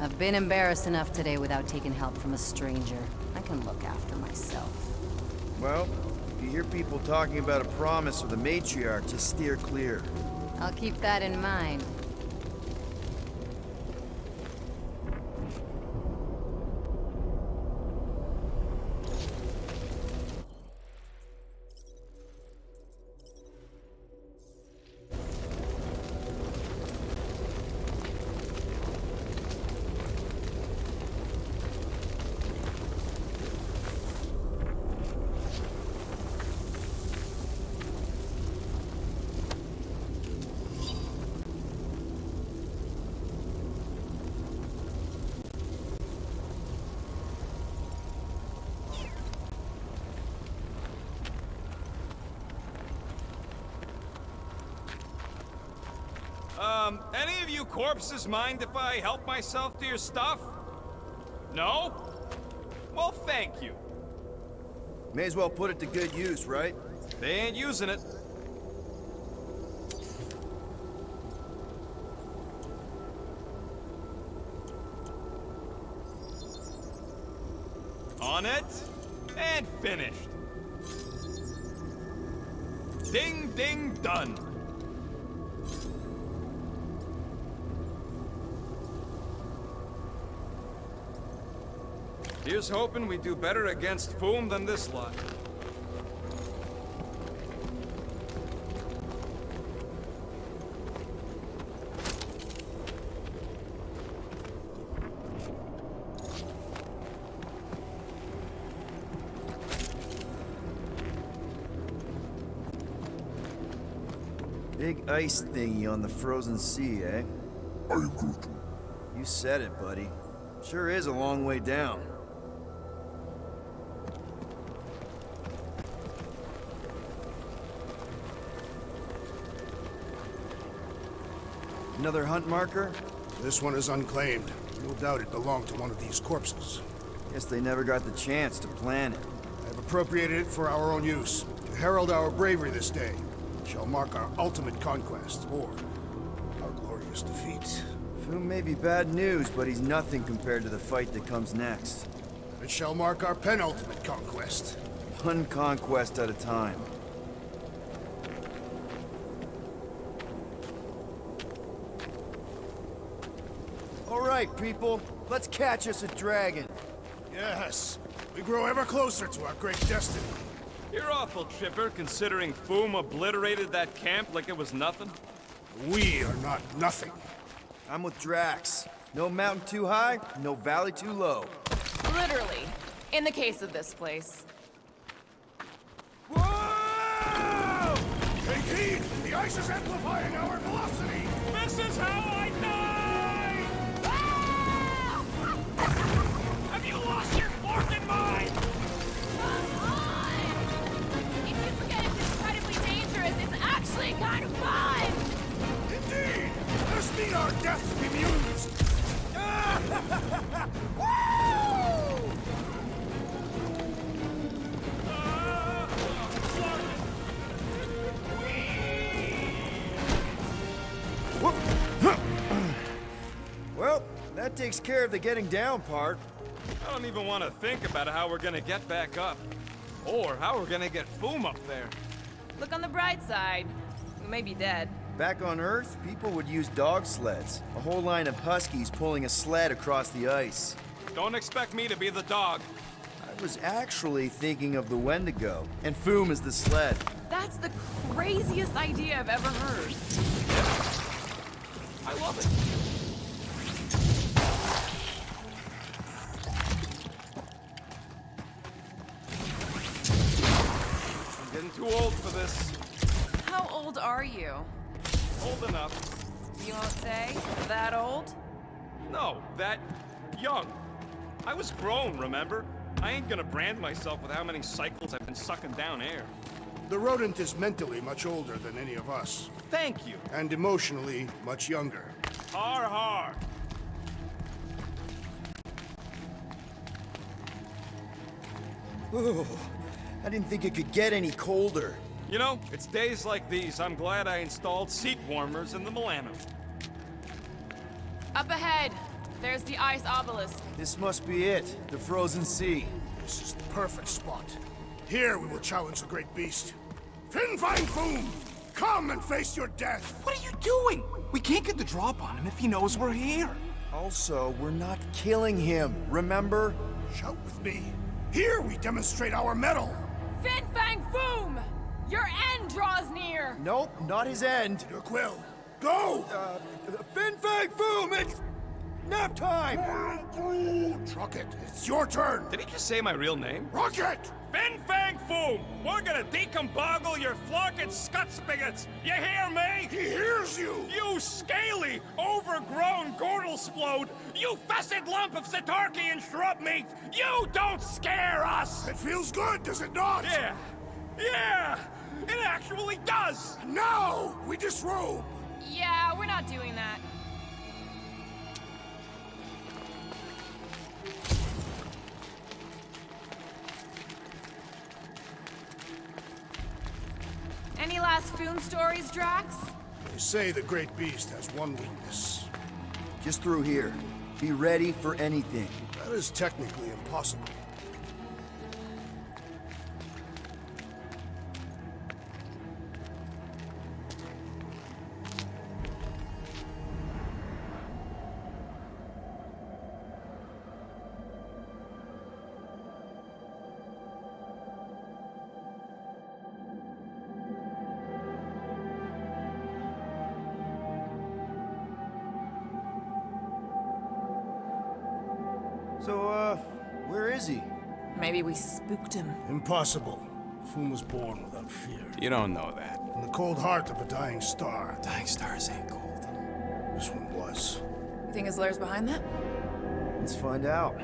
I've been embarrassed enough today without taking help from a stranger. I can look after myself. Well, if you hear people talking about a promise with a matriarch, just steer clear. I'll keep that in mind. Any of you corpses mind if I help myself to your stuff? No? Well, thank you. May as well put it to good use, right? They ain't using it. On it, and finished. Ding, ding, done. Here's hoping we do better against Foom than this lot. Big ice thingy on the frozen sea, eh? I agree. You said it, buddy. Sure is a long way down. Another hunt marker? This one is unclaimed. No doubt it belonged to one of these corpses. Guess they never got the chance to plan it. I have appropriated it for our own use, to herald our bravery this day. It shall mark our ultimate conquest, or our glorious defeat. Foom may be bad news, but he's nothing compared to the fight that comes next. It shall mark our penultimate conquest. One conquest at a time. All right, people, let's catch us a dragon. Yes, we grow ever closer to our great destiny. You're awful chipper, considering Foom obliterated that camp like it was nothing. We are not nothing. I'm with Drax. No mountain too high, no valley too low. Literally. In the case of this place. Whoa! Take heed! The ice is amplifying our velocity! This is how I die! Have you lost your forking mind? Come on! If you forget it's incredibly dangerous, it's actually kind of fun! Indeed! Let us meet our deaths bemused! Well, that takes care of the getting down part. I don't even want to think about how we're gonna get back up. Or how we're gonna get Foom up there. Look on the bright side. We may be dead, Back on Earth, people would use dog sleds. A whole line of huskies pulling a sled across the ice. Don't expect me to be the dog. I was actually thinking of the Wendigo, and Foom is the sled. That's the craziest idea I've ever heard. I love it. I'm getting too old for this. How old are you? Old enough. You won't say? That old? No, that young. I was grown, remember? I ain't gonna brand myself with how many cycles I've been sucking down air. The rodent is mentally much older than any of us, Thank you. and emotionally much younger. Har har. Ooh, I didn't think it could get any colder. You know, it's days like these I'm glad I installed seat warmers in the Milano. Up ahead. There's the ice obelisk. This must be it, the frozen sea. This is the perfect spot. Here we will challenge the great beast. Fin Fang Foom! Come and face your death! What are you doing? We can't get the drop on him if he knows we're here. Also, we're not killing him, remember? Shout with me. Here we demonstrate our mettle. Fin Fang Foom! Your end draws near! Nope, not his end. Your quill. Go! Fin Fang Foom, it's nap time! Rocket, it's your turn. Did he just say my real name? Rocket! Fin Fang Foom! We're gonna decomboggle your flunking scut spigots! You hear me? He hears you! You scaly, overgrown gordle-splode! You fessed lump of Satarkian shrub meat! You don't scare us! It feels good, does it not? Yeah! It actually does! Now we disrobe. Yeah, we're not doing that. Any last Foom stories, Drax? They say the great beast has one weakness. Just through here. Be ready for anything. That is technically impossible. So, where is he? Maybe we spooked him. Impossible. Foom was born without fear. You don't know that. In the cold heart of a dying star. Dying stars ain't cold. This one was. You think his lair's behind that? Let's find out.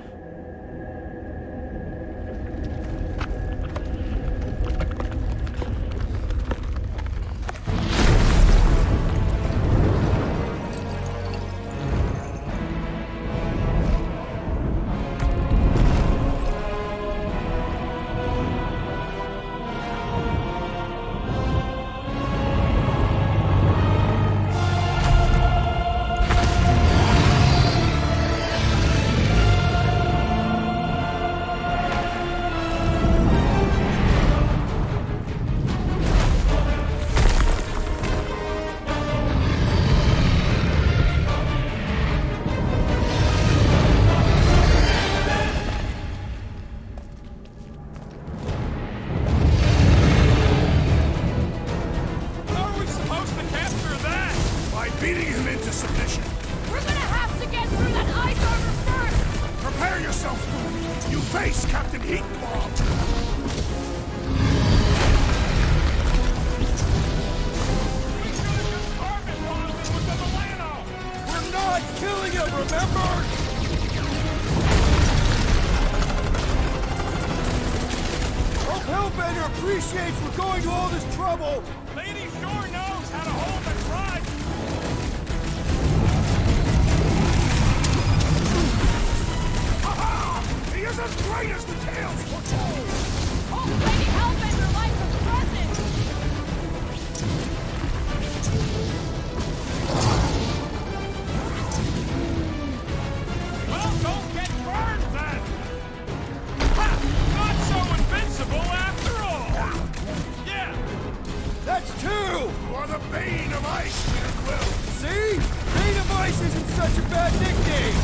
Beating him into submission. We're gonna have to get through that ice armor first! Prepare yourself, Foom. You face Captain Heatclaw. We're not killing him, remember? Hope Hellbender appreciates we're going to all this trouble. Lady sure knows how to hold a grudge! He is as great as the tales foretold! Oh, Lady Hellbender likes a present! Well, don't get burned then! Ha! Not so invincible after all! Yeah! That's two! You are the bane of ice! isn't such a bad nickname!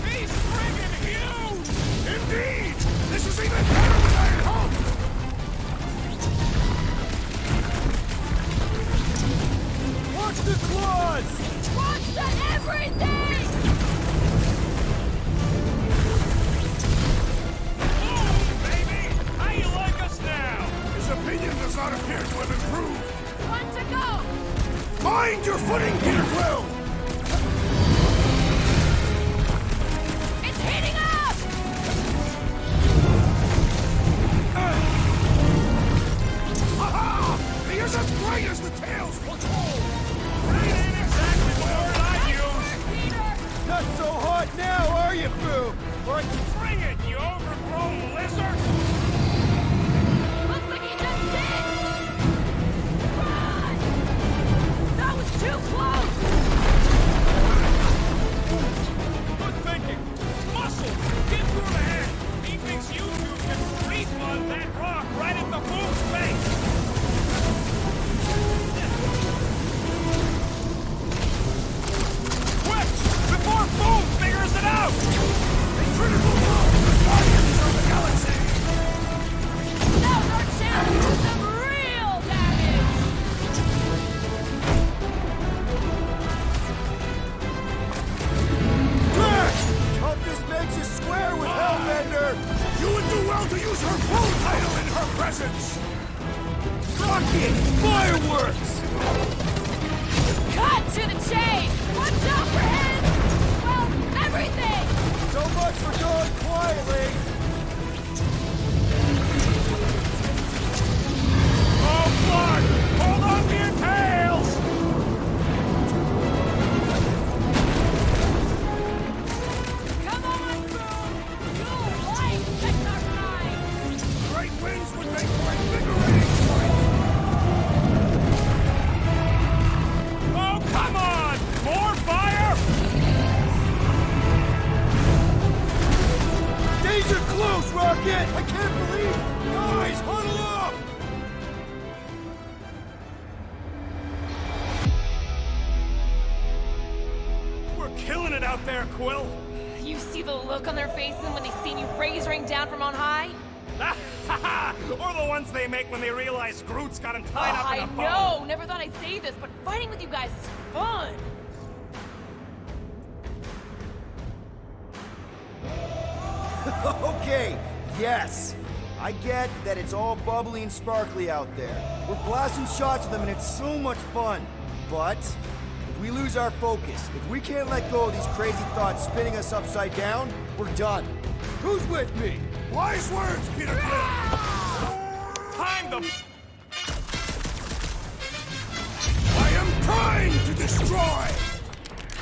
He's friggin' huge! Indeed! This is even better than I had hoped! Watch the claws! Watch the everything! His opinion does not appear to have improved. One to go! Mind your footing, Peter Quill! It's heating up! Ha-ha! He is as bright as the tails foretold! That ain't exactly the word I'd use! Peter! Not so hot now, are you, Boom? Or Bring it, you overgrown lizard! Looks like he just did! Run! That was too close! Good thinking! Muscle! Get through the head! He thinks you two can refund that rock right at the Boom's face! Quick! Before Boom figures it out! A critical blow to the Guardians of the Galaxy! Now's our chance to do some real damage! Crash! Hope this makes you square with Hellbender! You would do well to use her full title in her presence! Rocket! Fireworks! Cut to the chase! Watch out for him! Well, everything! So much for going quietly! Oh, fuck! Hold on to your tails! Come on, Boom! You like Technocrine! Great winds would make for invigorating fight! Oh, come on! More fire! Danger close, Rocket! I can't believe... Guys, huddle up! We're killing it out there, Quill! You see the look on their faces when they see you raise ring down from on high? Or the ones they make when they realize Groot's got him tied up in a I bow! know! Never thought I'd say this, but fighting with you guys is fun! Okay, yes. I get that it's all bubbly and sparkly out there. We're blasting shots at them and it's so much fun. But if we lose our focus, if we can't let go of these crazy thoughts spinning us upside down, we're done. Who's with me? Wise words, Peter Quill! Time to... I am trying to destroy!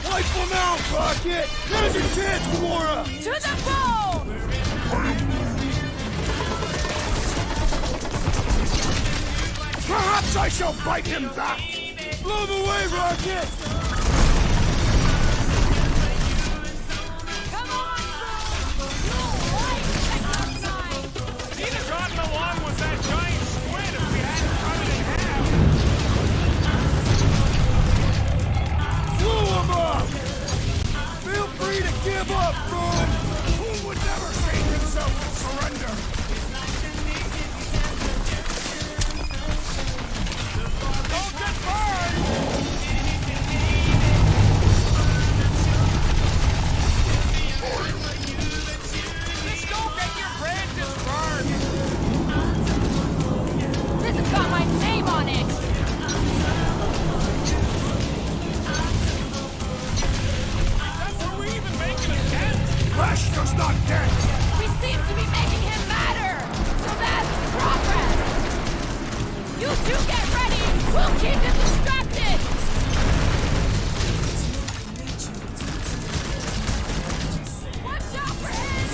Wipe them out, Rocket! There's your chance, Gamora! To the bone! Perhaps I shall bite him back! Blow them away, Rocket! Come on, Boom! You like Technocrine! He'd have gotten along with that giant squid if we hadn't cut it in half! Blow them up! Feel free to give up, Boom! Who would never save himself with surrender? Don't get burned! Just don't get your branches burned! This has got my name on it! That's who we even making a dent! Flash does not dent! We seem to be making him matter! So that's progress! You two get ready! We'll keep him distracted! Watch out for him!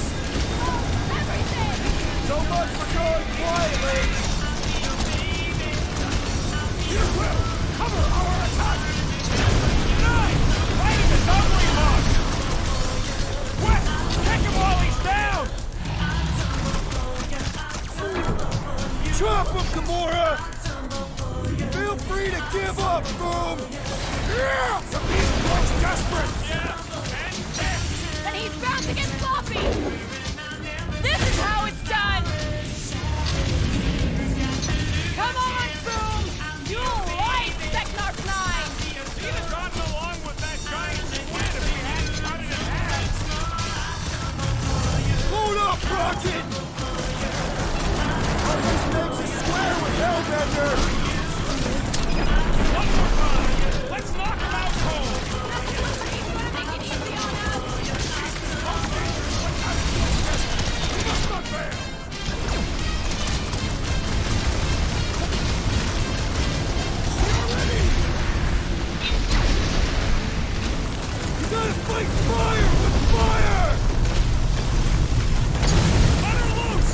Oh, everything! So much for going quietly! Peter Quill, cover our attack! Nice! Fighting the doubling hog! Quick! Take him while he's down! Chop him, Gamora! Feel free to give up, Boom! Yeah! The people's desperate! And he's bound to get sloppy! This is how it's done! Come on, Boom! You'll like Sector 9! He'd have gotten along with that giant squid if he hadn't cut it in half. Load up, Rocket! This makes us square with Hellbender! One more time! Let's knock him out cold! Make it easy on us! We must not fail! You gotta fight fire with fire! Let her loose!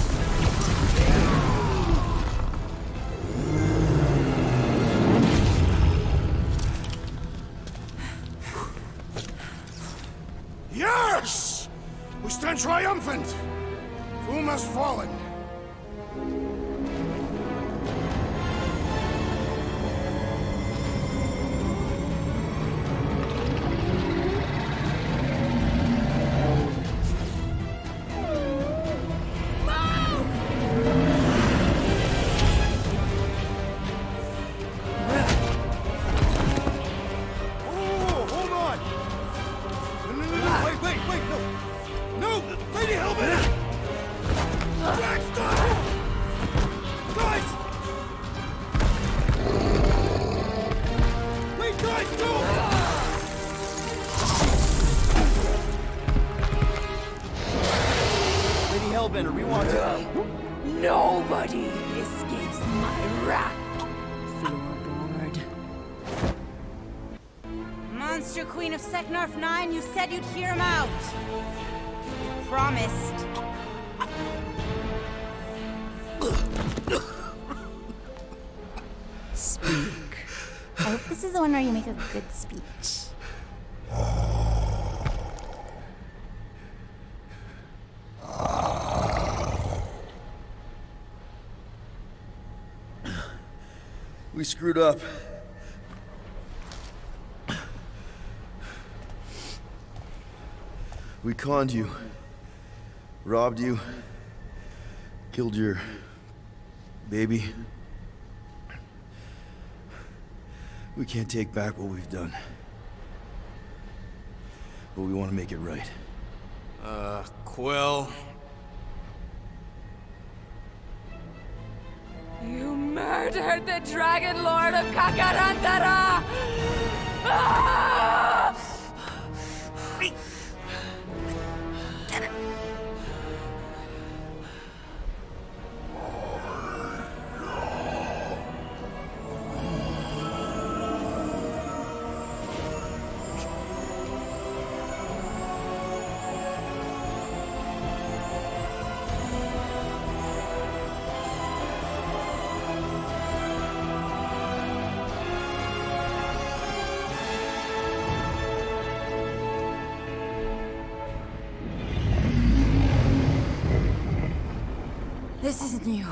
Yes! We stand triumphant! Foom has fallen. Oh, hold on! No, wait, no! No! Lady Hellbender! Drax, stop! Guys! Wait, guys, no! Lady Hellbender, we want to... Nobody escapes my wrath! Floorboard. Monster Queen of Seknarf 9, you said you'd hear him out. You promised. Speak. I hope this is the one where you make a good speech. We screwed up. We conned you. Robbed you. Killed your... baby. We can't take back what we've done. But we want to make it right. Quill. You murdered the Dragon Lord of Kakarantara! Ah! This isn't you.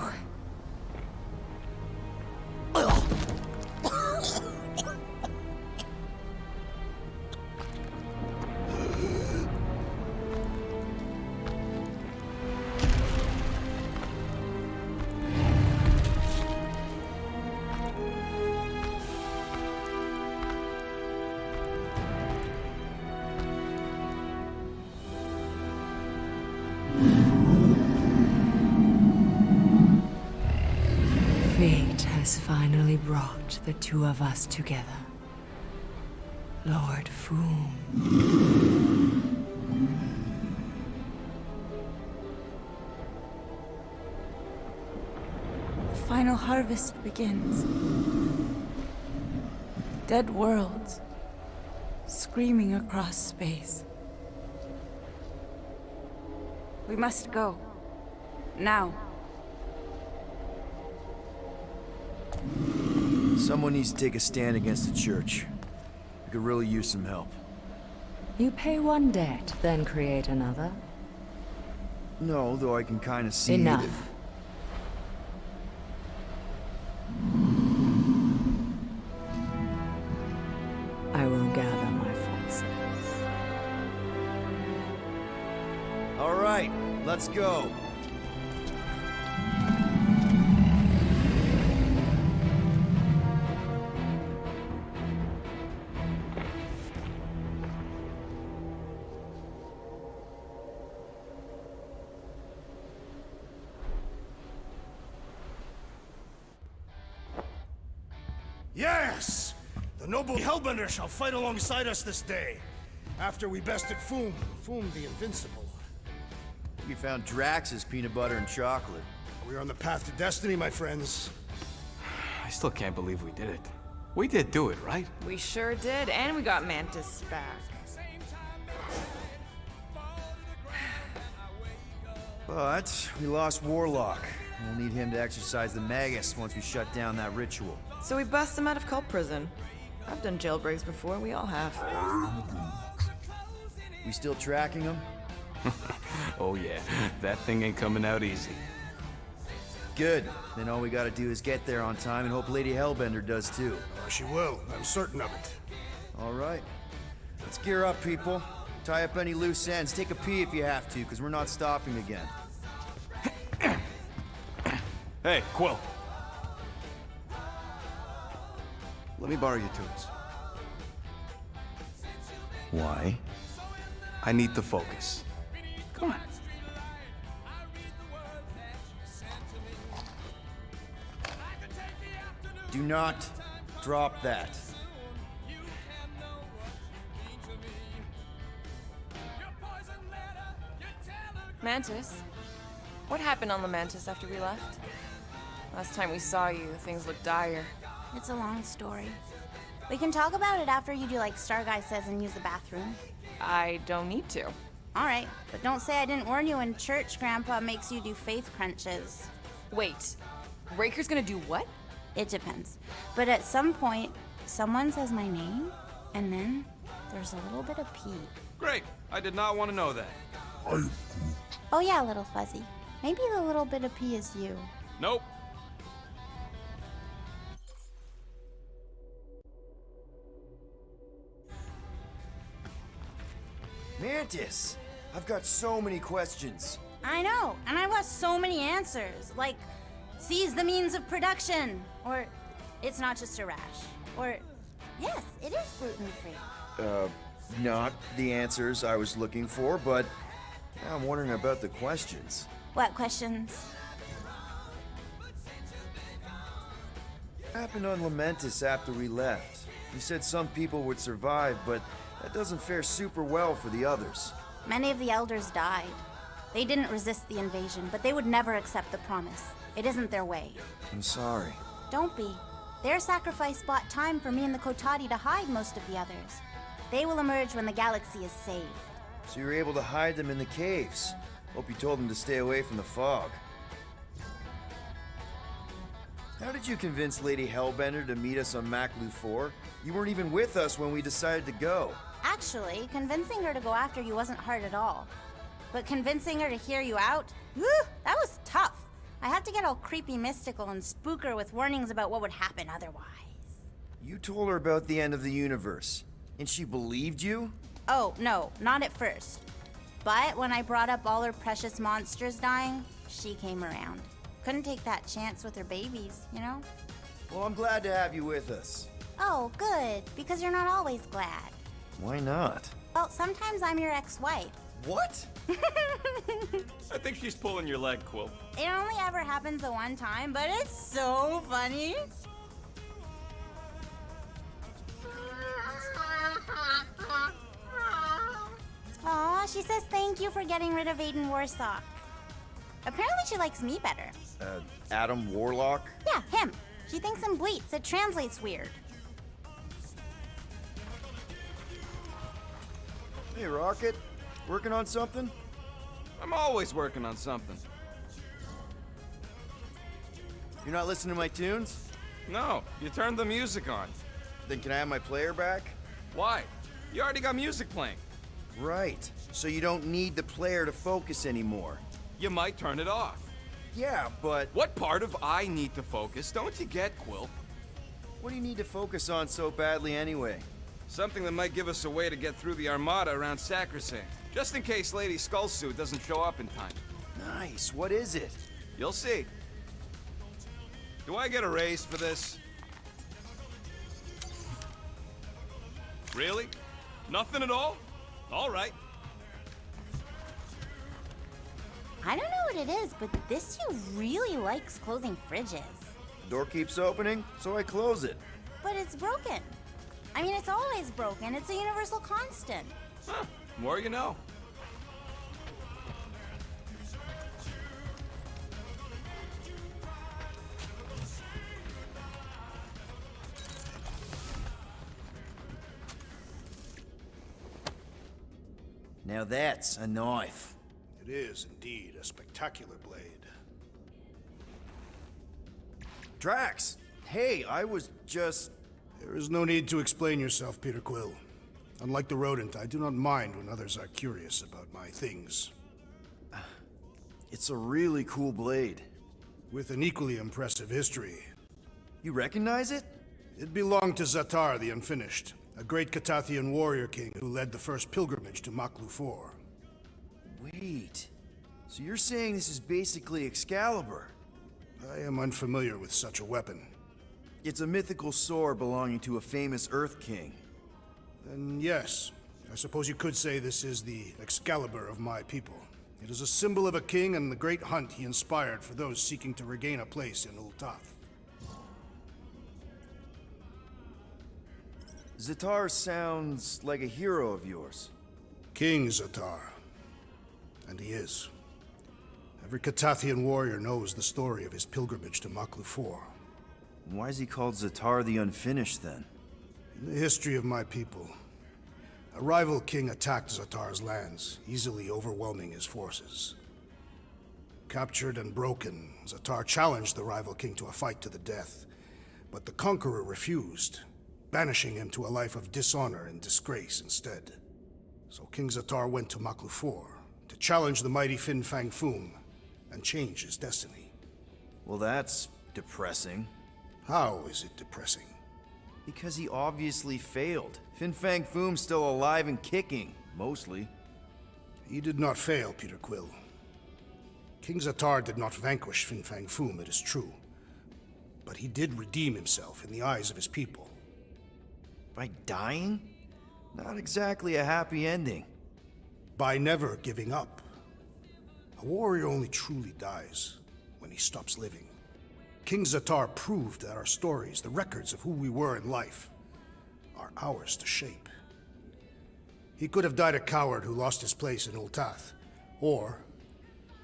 Fate has finally brought the two of us together. Lord Foom. The final harvest begins. Dead worlds, screaming across space. We must go. Now. Someone needs to take a stand against the church. We could really use some help. You pay one debt, then create another. No, though I can kind of see... Enough. let's go. Yes! The noble Hellbender shall fight alongside us this day. After we bested Foom the Invincible. We found Drax's peanut butter and chocolate. We're on the path to destiny, my friends. I still can't believe we did it. We did do it, right? We sure did, and we got Mantis back. But we lost Warlock. We'll need him to exercise the Magus once we shut down that ritual. So we bust him out of cult prison. I've done jailbreaks before, we all have. We still tracking him? Oh yeah, that thing ain't coming out easy. Good. Then all we gotta do is get there on time and hope Lady Hellbender does too. She will, I'm certain of it. All right. Let's gear up, people. Tie up any loose ends. Take a pee if you have to, because we're not stopping again. Hey, Quill. Let me borrow your tunes. Why? I need to focus. Come on. Do not drop that. Mantis? What happened on the Mantis after we left? Last time we saw you, things looked dire. It's a long story. We can talk about it after you do like Star Guy says and use the bathroom. I don't need to. All right, but don't say I didn't warn you in church Grandpa makes you do faith crunches. Wait, Raker's gonna do what? It depends. But at some point, someone says my name, and then there's a little bit of pee. Great. I did not want to know that. Oh yeah, little fuzzy. Maybe the little bit of pee is you. Nope. Mantis! I've got so many questions. I know, and I want so many answers. Like, seize the means of production. Or, it's not just a rash. Or, yes, it is gluten-free. Not the answers I was looking for, but I'm wondering about the questions. What questions? What happened on Lamentis after we left? You said some people would survive, but that doesn't fare super well for the others. Many of the elders died. They didn't resist the invasion, but they would never accept the promise. It isn't their way. I'm sorry. Don't be. Their sacrifice bought time for me and the Kotati to hide most of the others. They will emerge when the galaxy is saved. So you were able to hide them in the caves. Hope you told them to stay away from the fog. How did you convince Lady Hellbender to meet us on Maklu 4? You weren't even with us when we decided to go. Actually, convincing her to go after you wasn't hard at all. But convincing her to hear you out, whew, that was tough. I had to get all creepy mystical and spook her with warnings about what would happen otherwise. You told her about the end of the universe, and she believed you? Oh, no, not at first. But when I brought up all her precious monsters dying, she came around. Couldn't take that chance with her babies, you know? Well, I'm glad to have you with us. Oh, good, because you're not always glad. Why not? Well, sometimes I'm your ex-wife. What? I think she's pulling your leg, Quill. It only ever happens the one time, but it's so funny. Aw, she says thank you for getting rid of Aiden Warsock. Apparently she likes me better. Adam Warlock? Yeah, him. She thinks him bleats. It translates weird. Hey, Rocket. Working on something? I'm always working on something. You're not listening to my tunes? No, you turned the music on. Then can I have my player back? Why? You already got music playing. Right. So you don't need the player to focus anymore. You might turn it off. Yeah, but What part of I need to focus don't you get, Quill? what do you need to focus on so badly anyway? Something that might give us a way to get through the armada around Sacrosanct, just in case Lady Skullsuit doesn't show up in time. Nice, what is it? You'll see. Do I get a raise for this? Really? Nothing at all? All right. I don't know what it is, but this dude really likes closing fridges. The door keeps opening, so I close it. But it's broken. I mean, it's always broken. It's a universal constant. Huh. More you know. Now that's a knife. It is indeed a spectacular blade. Drax! Hey, I was just... There is no need to explain yourself, Peter Quill. Unlike the rodent, I do not mind when others are curious about my things. It's a really cool blade. With an equally impressive history. You recognize it? It belonged to Zatar the Unfinished, a great Catathian warrior king who led the first pilgrimage to Maklu 4. Wait. So you're saying this is basically Excalibur? I am unfamiliar with such a weapon. It's a mythical sword belonging to a famous Earth King. Then yes, I suppose you could say this is the Excalibur of my people. It is a symbol of a king and the great hunt he inspired for those seeking to regain a place in Ultath. Zatar sounds like a hero of yours. King Zatar. And he is. Every Catathian warrior knows the story of his pilgrimage to Maklu 4. Why is he called Zatar the Unfinished, then? In the history of my people, a rival king attacked Zatar's lands, easily overwhelming his forces. Captured and broken, Zatar challenged the rival king to a fight to the death, but the conqueror refused, banishing him to a life of dishonor and disgrace instead. So King Zatar went to Maklu 4 to challenge the mighty Fin Fang Foom and change his destiny. Well, that's depressing. How is it depressing? Because he obviously failed. Fin Fang Foom's still alive and kicking, mostly. He did not fail, Peter Quill. King Zatar did not vanquish Fin Fang Foom, it is true. But he did redeem himself in the eyes of his people. By dying? Not exactly a happy ending. By never giving up. A warrior only truly dies when he stops living. King Zatar proved that our stories, the records of who we were in life, are ours to shape. He could have died a coward who lost his place in Ultath, or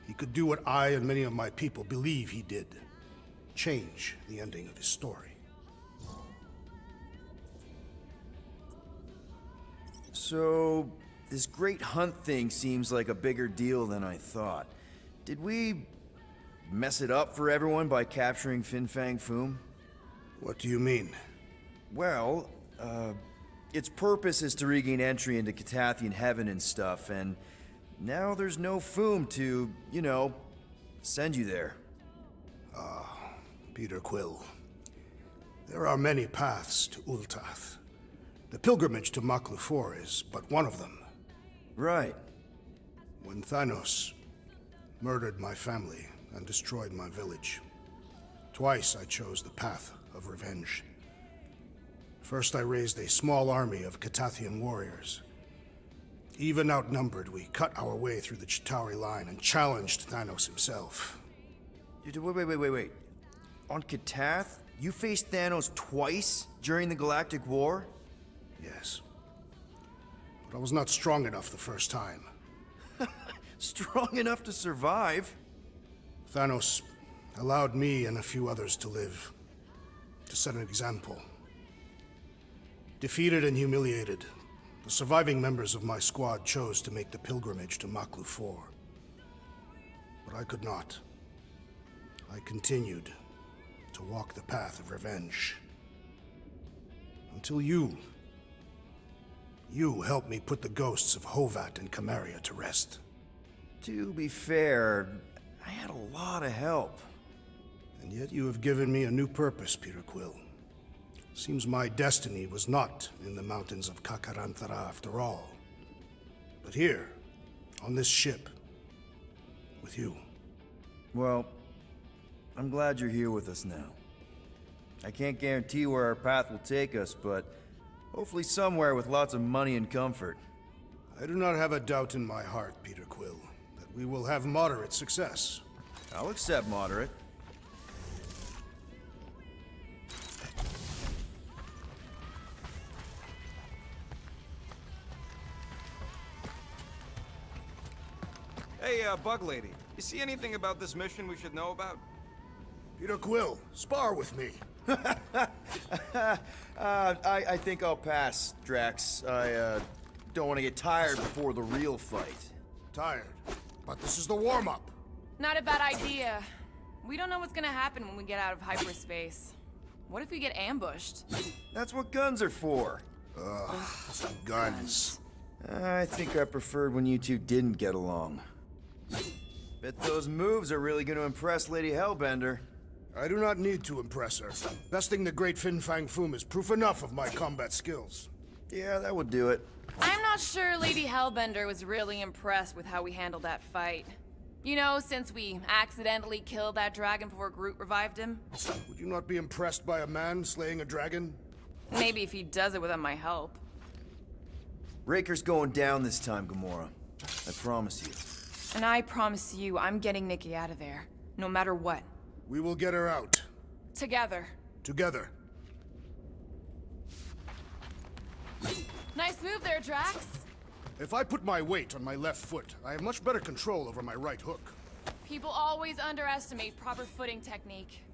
he could do what I and many of my people believe he did, change the ending of his story. So, this great hunt thing seems like a bigger deal than I thought. Did we mess it up for everyone by capturing Fin Fang Foom? What do you mean? Well, its purpose is to regain entry into Catathian heaven and stuff, and now there's no Foom to, you know, send you there. Peter Quill. There are many paths to Ultath. The pilgrimage to Maklu 4 is but one of them. Right. When Thanos murdered my family and destroyed my village, twice I chose the path of revenge. First, I raised a small army of Catathian warriors. Even outnumbered, we cut our way through the Chitauri line and challenged Thanos himself. Wait. On Katath, you faced Thanos twice during the Galactic War? Yes. But I was not strong enough the first time. Strong enough to survive? Thanos allowed me and a few others to live, to set an example. Defeated and humiliated, the surviving members of my squad chose to make the pilgrimage to Maklu 4. But I could not. I continued to walk the path of revenge. Until you helped me put the ghosts of Hovat and Camaria to rest. To be fair, I had a lot of help. And yet you have given me a new purpose, Peter Quill. Seems my destiny was not in the mountains of Kakarantara after all, but here, on this ship, with you. Well, I'm glad you're here with us now. I can't guarantee where our path will take us, but hopefully somewhere with lots of money and comfort. I do not have a doubt in my heart, Peter Quill, that we will have moderate success. I'll accept moderate. Hey, Bug Lady, you see anything about this mission we should know about? Peter Quill, spar with me. I think I'll pass, Drax. I don't want to get tired before the real fight. Tired, but this is the warm-up. Not a bad idea. We don't know what's gonna happen when we get out of hyperspace. What if we get ambushed? That's what guns are for. Ugh, guns. I think I preferred when you two didn't get along. Bet those moves are really going to impress Lady Hellbender. I do not need to impress her. Besting the great Fin Fang Foom is proof enough of my combat skills. Yeah, that would do it. I'm not sure Lady Hellbender was really impressed with how we handled that fight. You know, since we accidentally killed that dragon before Groot revived him. Would you not be impressed by a man slaying a dragon? Maybe if he does it without my help. Raker's going down this time, Gamora. I promise you. And I promise you, I'm getting Nikki out of there. No matter what. We will get her out. Together. Together. Nice move there, Drax. If I put my weight on my left foot, I have much better control over my right hook. People always underestimate proper footing technique.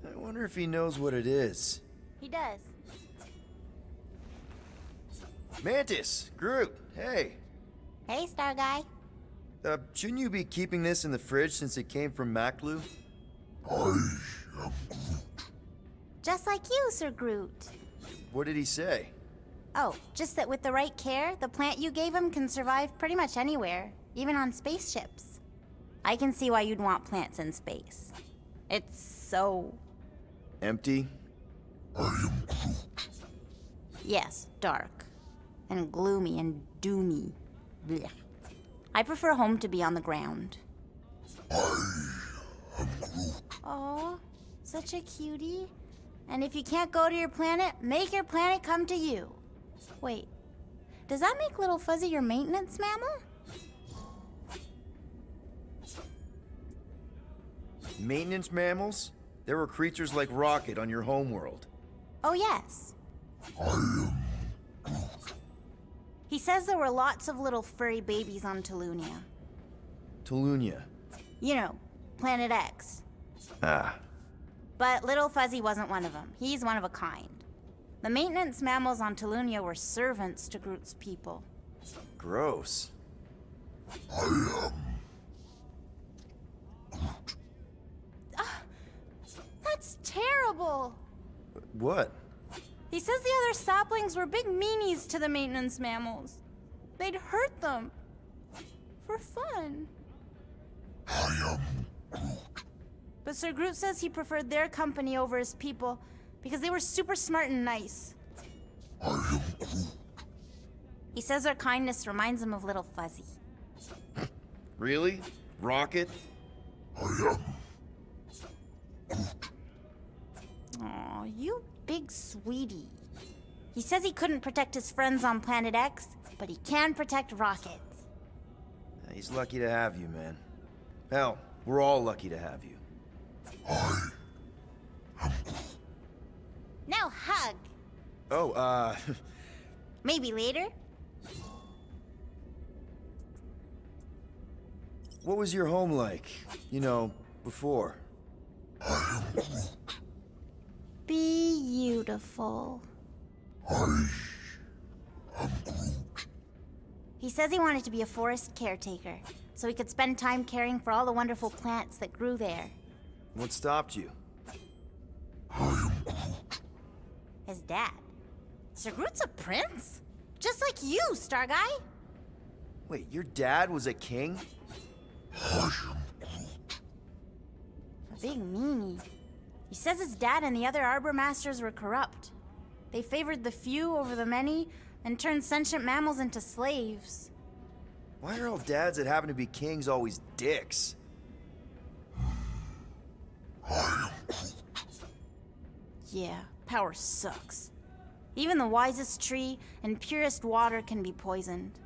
I wonder if he knows what it is. He does. Mantis! Groot! Hey! Hey, Star Guy. Shouldn't you be keeping this in the fridge since it came from Maklu? I am Groot. Just like you, Sir Groot. What did he say? Oh, just that with the right care, the plant you gave him can survive pretty much anywhere, even on spaceships. I can see why you'd want plants in space. It's so... Empty? I am Groot. Yes, dark. And gloomy and doomy. Blech. I prefer home to be on the ground. I am Groot. Aw, such a cutie. And if you can't go to your planet, make your planet come to you. Wait, does that make Little Fuzzy your maintenance mammal? Maintenance mammals? There were creatures like Rocket on your homeworld. Oh, yes. I am Groot. He says there were lots of little furry babies on Tulunia. Tulunia. You know, Planet X. Ah. But Little Fuzzy wasn't one of them. He's one of a kind. The maintenance mammals on Tulunia were servants to Groot's people. Gross. I am Groot. That's terrible! What? He says the other saplings were big meanies to the maintenance mammals. They'd hurt them. For fun. I am Groot. But Sir Groot says he preferred their company over his people because they were super smart and nice. I am Groot. He says their kindness reminds him of Little Fuzzy. Really? Rocket? I am Groot. Aw, you big sweetie. He says he couldn't protect his friends on Planet X, but he can protect Rocket. He's lucky to have you, man. Hell, we're all lucky to have you. I am Groot. Now hug. Oh, Maybe later. what was your home like? You know, before? I am Groot. Beautiful. I am Groot. He says he wanted to be a forest caretaker, so he could spend time caring for all the wonderful plants that grew there. What stopped you? I am Groot. His dad. Sir Groot's a prince? Just like you, Star Guy. Wait, your dad was a king? I am Groot. A big meanie. He says his dad and the other Arbor Masters were corrupt. They favored the few over the many and turned sentient mammals into slaves. Why are all dads that happen to be kings always dicks? Yeah, power sucks. Even the wisest tree and purest water can be poisoned.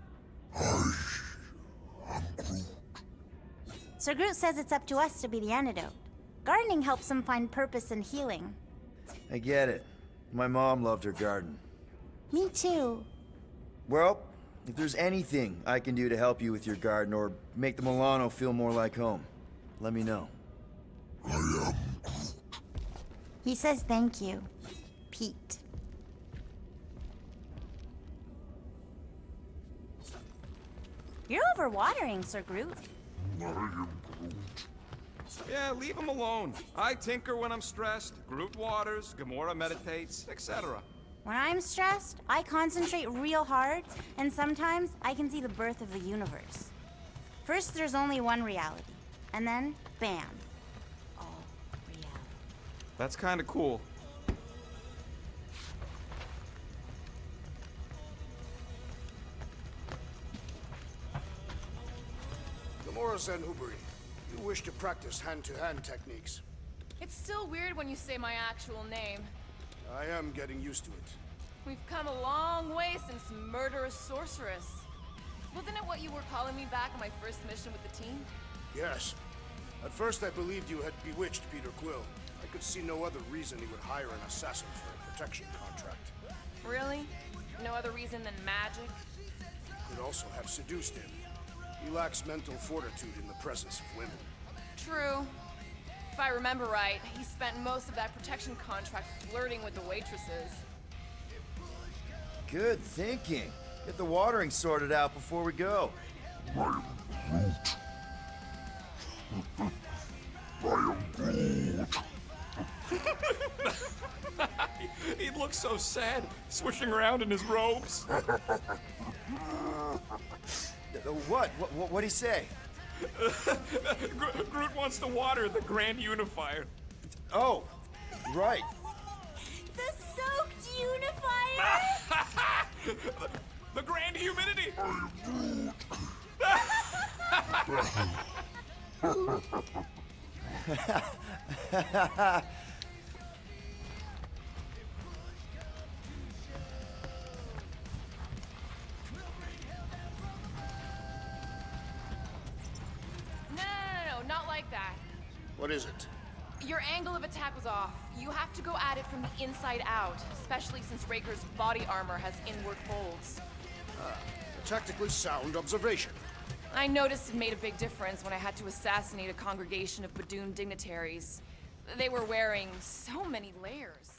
I'm Groot. Sir Groot says it's up to us to be the antidote. Gardening helps him find purpose and healing. I get it. My mom loved her garden. Me too. Well, if there's anything I can do to help you with your garden or make the Milano feel more like home, let me know. I am Groot. He says thank you, Pete. You're overwatering, Sir Groot. I am Groot. Yeah, leave him alone. I tinker when I'm stressed, Groot waters, Gamora meditates, etc. When I'm stressed, I concentrate real hard, and sometimes I can see the birth of the universe. First, there's only one reality, and then, bam, all reality. That's kinda cool. Gamora Zenhubri, you wish to practice hand-to-hand techniques. It's still weird when you say my actual name. I am getting used to it. We've come a long way since Murderous Sorceress. Wasn't it what you were calling me back on my first mission with the team? Yes. At first I believed you had bewitched Peter Quill. I could see no other reason he would hire an assassin for a protection contract. Really? No other reason than magic? Could also have seduced him. He lacks mental fortitude in the presence of women. True. If I remember right, he spent most of that protection contract flirting with the waitresses. Good thinking. Get the watering sorted out before we go. I am Groot. He looks so sad, swishing around in his robes. What'd he say? Groot wants to water the Grand Unifier. Oh, right. The soaked unifier! The Grand Humidity! No, not like that. What is it? Your angle of attack was off. You have to go at it from the inside out, especially since Raker's body armor has inward folds. A tactically sound observation. I noticed it made a big difference when I had to assassinate a congregation of Badoon dignitaries. They were wearing so many layers.